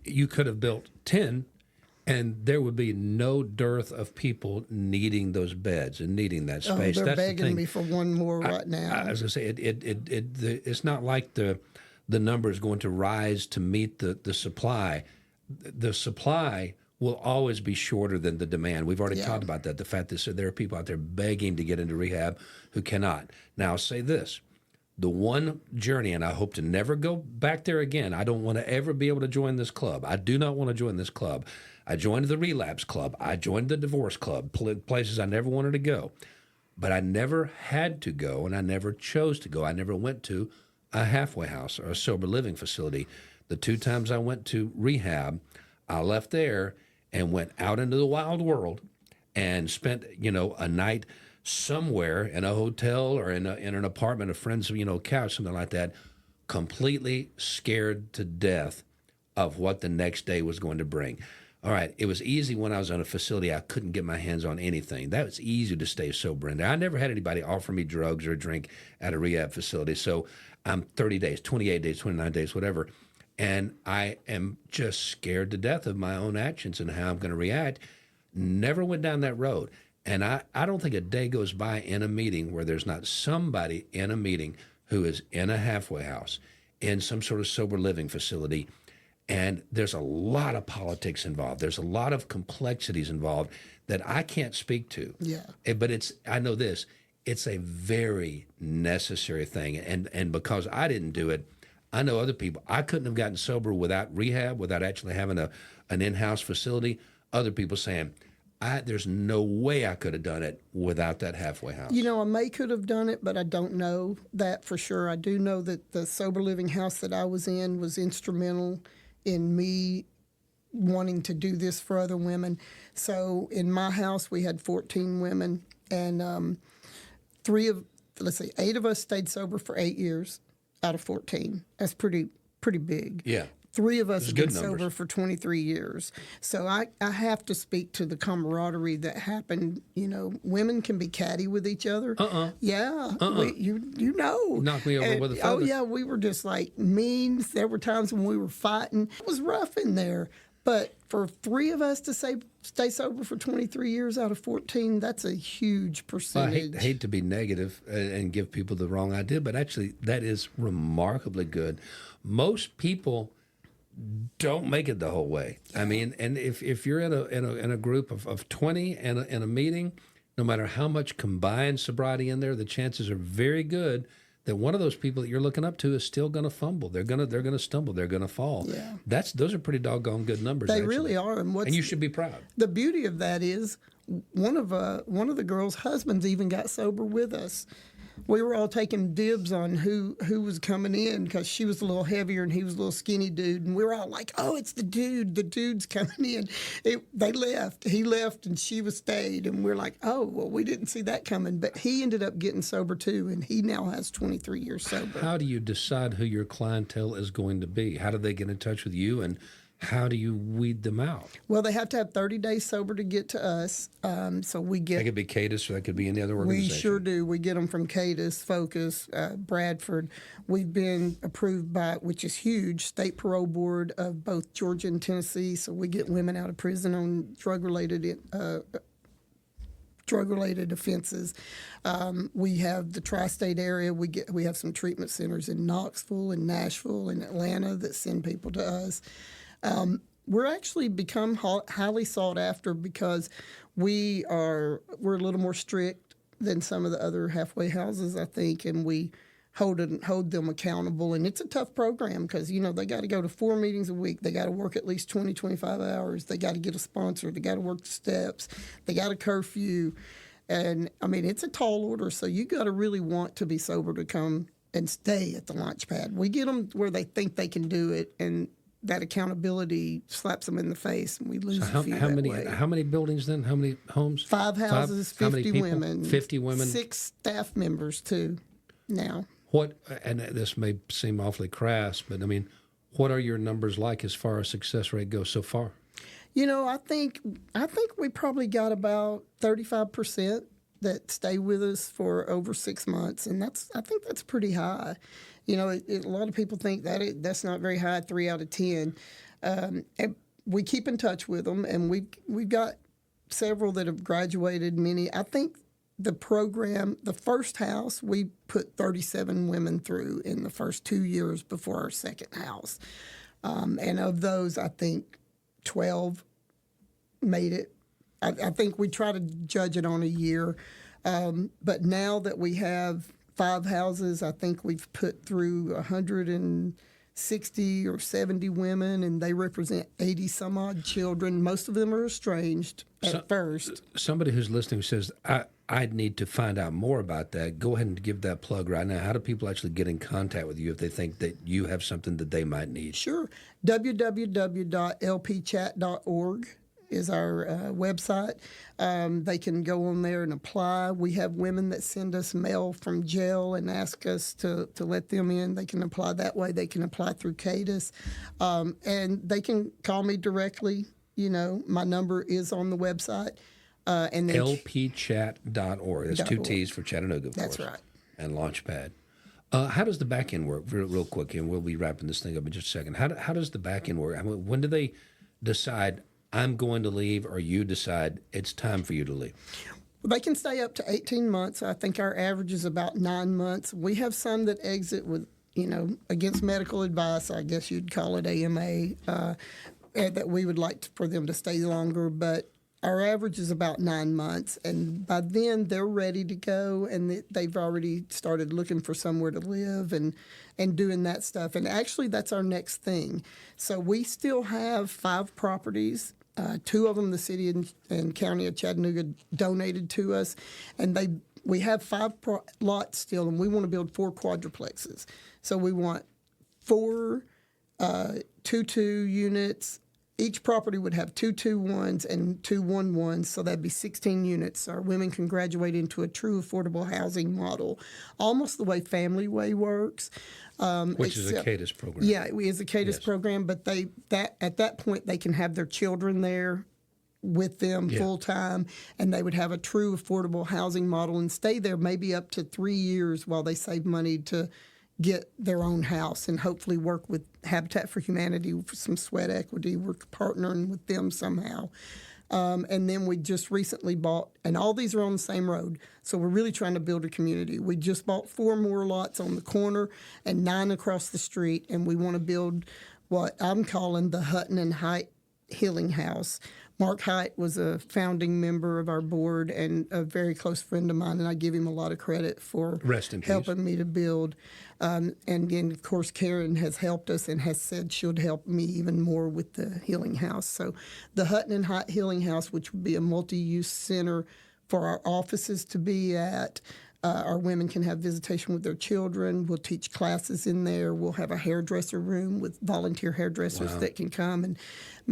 you could have built 10, and there would be no dearth of people needing those beds and needing that space. They're that's begging me for one more right now. I was going to say, it's not like the number is going to rise to meet the supply. The supply will always be shorter than the demand. We've already talked about that. The fact that there are people out there begging to get into rehab who cannot. Now, I'll say this. The one journey, and I hope to never go back there again. I don't want to ever be able to join this club. I do not want to join this club. I joined the relapse club. I joined the divorce club, places I never wanted to go. But I never had to go, and I never chose to go. I never went to a halfway house or a sober living facility. The 2 times I went to rehab, I left there and went out into the wild world and spent, a night somewhere in a hotel or in an apartment, a friend's, couch, something like that, completely scared to death of what the next day was going to bring. All right, it was easy when I was on a facility. I couldn't get my hands on anything. That was easy to stay sober in there. I never had anybody offer me drugs or a drink at a rehab facility. So I'm 30 days, 28 days, 29 days, whatever. And I am just scared to death of my own actions and how I'm going to react. Never went down that road. And I don't think a day goes by in a meeting where there's not somebody in a meeting who is in a halfway house, in some sort of sober living facility. And there's a lot of politics involved. There's a lot of complexities involved that I can't speak to. Yeah. But I know this. It's a very necessary thing. And because I didn't do it, I know other people. I couldn't have gotten sober without rehab, without actually having an in-house facility. Other people saying, there's no way I could have done it without that halfway house. I could have done it, but I don't know that for sure. I do know that the sober living house that I was in was instrumental in me wanting to do this for other women. So in my house, we had 14 women, and 8 of us stayed sober for 8 years out of 14. That's pretty big. Yeah. 3 of us have been good numbers. sober for 23 years. So I have to speak to the camaraderie that happened. You know, women can be catty with each other. Yeah. You know. Knock me over with a feather. Oh, yeah. We were just like mean. There were times when we were fighting. It was rough in there. But for 3 of us to stay sober for 23 years out of 14, that's a huge percentage. I hate to be negative and give people the wrong idea, but actually that is remarkably good. Most people don't make it the whole way. I mean, and if you're in a group of 20 and in a meeting, no matter how much combined sobriety in there, the chances are very good that one of those people that you're looking up to is still going to fumble. They're going to stumble. They're going to fall. Yeah. Those are pretty doggone good numbers. They actually. really are. And you should be proud. The beauty of that is one of the girls' husbands even got sober with us. We were all taking dibs on who was coming in because she was a little heavier and he was a little skinny dude. And we were all like, oh, it's the dude. The dude's coming in. They left. He left and she stayed. And we're like, oh, well, we didn't see that coming. But he ended up getting sober too. And he now has 23 years sober. How do you decide who your clientele is going to be? How do they get in touch with you? And how do you weed them out? Well, they have to have 30 days sober to get to us. So we get. That could be Cadis or that could be any other organization. We sure do. We get them from Cadis, Focus, Bradford. We've been approved by, which is huge, State Parole Board of both Georgia and Tennessee. So we get women out of prison on drug-related offenses. We have the tri-state area. We have some treatment centers in Knoxville and Nashville and Atlanta that send people to us. We're actually become highly sought after because we're a little more strict than some of the other halfway houses, I think, and we hold them accountable. And it's a tough program because, you know, they got to go to 4 meetings a week. They got to work at least 20, 25 hours. They got to get a sponsor. They got to work the steps. They got a curfew. And, I mean, it's a tall order, so you got to really want to be sober to come and stay at the Launchpad. We get them where they think they can do it, and that accountability slaps them in the face, and we lose a few that way. How many buildings then? How many homes? 5 houses, 50 women. 50 women. 6 staff members, too, now. What, and this may seem awfully crass, but I mean, what are your numbers like as far as success rate goes so far? You know, I think we probably got about 35% that stay with us for over 6 months, and I think that's pretty high. You know, a lot of people think that's not very high, 3 out of 10. And we keep in touch with them, and we've got several that have graduated. Many, I think, the program, the first house, we put 37 women through in the first 2 years before our second house, and of those, I think 12 made it. I think we try to judge it on a year, but now that we have 5 houses, I think we've put through 160 or 70 women, and they represent 80 some odd children. Most of them are estranged at first. Somebody who's listening who says, I'd need to find out more about that, go ahead and give that plug right now. How do people actually get in contact with you if they think that you have something that they might need? Sure. www.lpchat.org is our website. They can go on there and apply. We have women that send us mail from jail and ask us to let them in. They can apply that way. They can apply through Cadis. And they can call me directly. You know, my number is on the website. And lpchat.org. That's 2 T's for Chattanooga, of That's course. right. And Launchpad. How does the back end work? Real quick, and we'll be wrapping this thing up in just a second. How does the back end work? I mean, when do they decide I'm going to leave, or you decide it's time for you to leave? Well, they can stay up to 18 months. I think our average is about 9 months. We have some that exit with, you know, against medical advice. I guess you'd call it AMA, that we would like for them to stay longer, but our average is about 9 months, and by then they're ready to go, and they've already started looking for somewhere to live and doing that stuff. And actually, that's our next thing. So we still have 5 properties. 2 of them the city and county of Chattanooga donated to us, and we have 5 lots still, and we want to build 4 quadruplexes. So we want 4 2-2 units each property would have 2 2-1s and 2 1-1s, so that'd be 16 units. Our women can graduate into a true affordable housing model, almost the way Family Way works. Which is a CADIS program. Yeah, it is a CADIS program, but at that point they can have their children there with them full time, and they would have a true affordable housing model and stay there maybe up to 3 years while they save money to get their own house, and hopefully work with Habitat for Humanity for some sweat equity. We're partnering with them somehow. And then we just recently bought, and all these are on the same road, so we're really trying to build a community. We just bought 4 more lots on the corner and 9 across the street, and we want to build what I'm calling the Hutton and Height Healing House. Mark Height was a founding member of our board and a very close friend of mine, and I give him a lot of credit for helping me to build. And then, of course, Karen has helped us and has said she'll help me even more with the healing house. So the Hutton and Height Healing House, which would be a multi-use center for our offices to be at. Our women can have visitation with their children. We'll teach classes in there. We'll have a hairdresser room with volunteer hairdressers that can come, and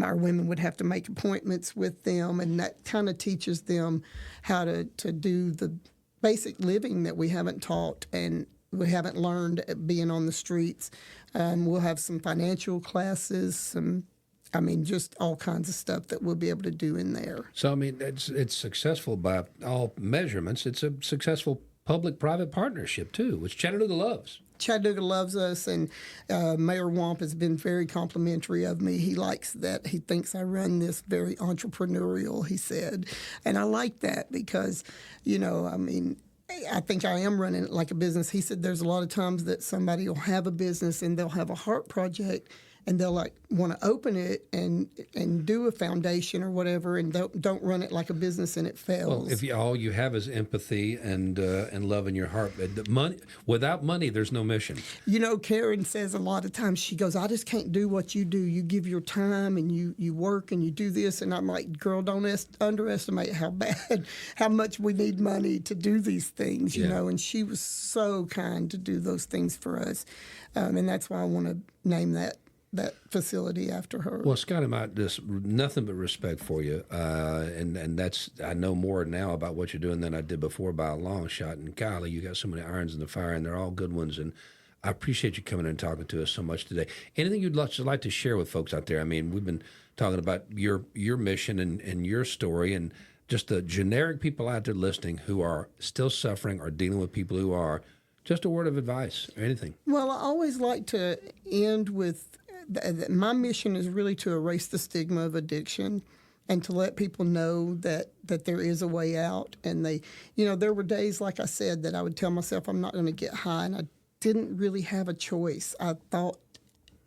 our women would have to make appointments with them, and that kind of teaches them how to do the basic living that we haven't taught and we haven't learned being on the streets. We'll have some financial classes, just all kinds of stuff that we'll be able to do in there. So, it's successful by all measurements. It's a successful public-private partnership, too, which Chattanooga loves. Chattanooga loves us, and Mayor Womp has been very complimentary of me. He likes that. He thinks I run this very entrepreneurial, he said. And I like that because, I think I am running it like a business. He said there's a lot of times that somebody will have a business and they'll have a heart project and they'll want to open it and do a foundation or whatever, and don't run it like a business and it fails. Well, if all you have is empathy and love in your heart, without money, there's no mission. Karen says a lot of times, she goes, I just can't do what you do. You give your time and you work and you do this, and I'm like, girl, don't underestimate how much we need money to do these things, you know. And she was so kind to do those things for us, and that's why I want to name that facility after her. Well, Scottie, just nothing but respect for you, and that's, I know more now about what you're doing than I did before by a long shot. And golly, you got so many irons in the fire, and they're all good ones. And I appreciate you coming in and talking to us so much today. Anything you'd like to share with folks out there? We've been talking about your mission and your story, and just the generic people out there listening who are still suffering or dealing with people who are. Just a word of advice or anything. Well, I always like to end with, my mission is really to erase the stigma of addiction and to let people know that there is a way out. And there were days, like I said, that I would tell myself I'm not going to get high, and I didn't really have a choice. I thought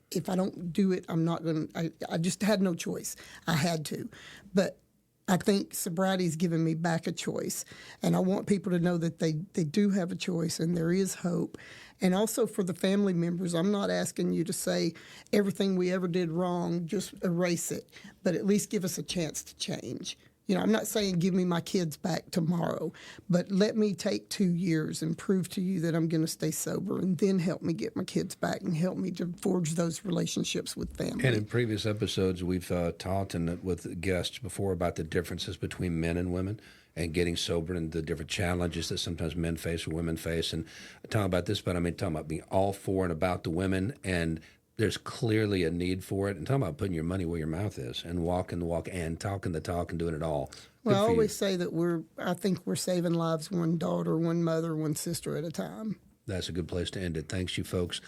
if I don't do it, I'm not going to. I just had no choice. I had to. But I think sobriety's given me back a choice, and I want people to know that they do have a choice and there is hope. And also for the family members, I'm not asking you to say everything we ever did wrong, just erase it, but at least give us a chance to change. I'm not saying give me my kids back tomorrow, but let me take 2 years and prove to you that I'm going to stay sober, and then help me get my kids back and help me to forge those relationships with family. And in previous episodes, we've talked with guests before about the differences between men and women and getting sober and the different challenges that sometimes men face or women face. And talking about this, but talking about being all for and about the women, and there's clearly a need for it. And talking about putting your money where your mouth is and walking the walk and talking the talk and doing it all. Well, I always say that I think we're saving lives one daughter, one mother, one sister at a time. That's a good place to end it. Thanks, you folks.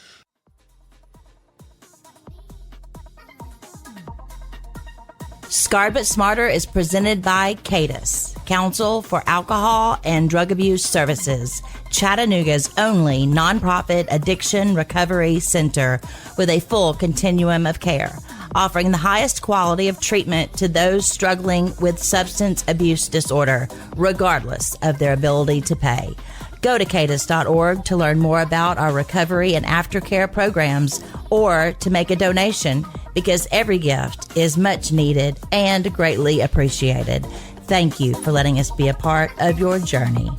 Scarred But Smarter is presented by CADIS, Council for Alcohol and Drug Abuse Services, Chattanooga's only nonprofit addiction recovery center with a full continuum of care, offering the highest quality of treatment to those struggling with substance abuse disorder, regardless of their ability to pay. Go to cadis.org to learn more about our recovery and aftercare programs, or to make a donation, because every gift is much needed and greatly appreciated. Thank you for letting us be a part of your journey.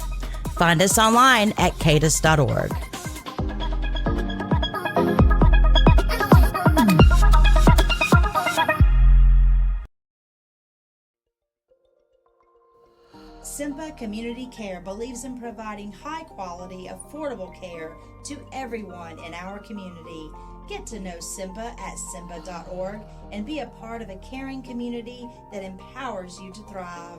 Find us online at cadis.org. Simba Community Care believes in providing high-quality, affordable care to everyone in our community. Get to know Simba at simba.org and be a part of a caring community that empowers you to thrive.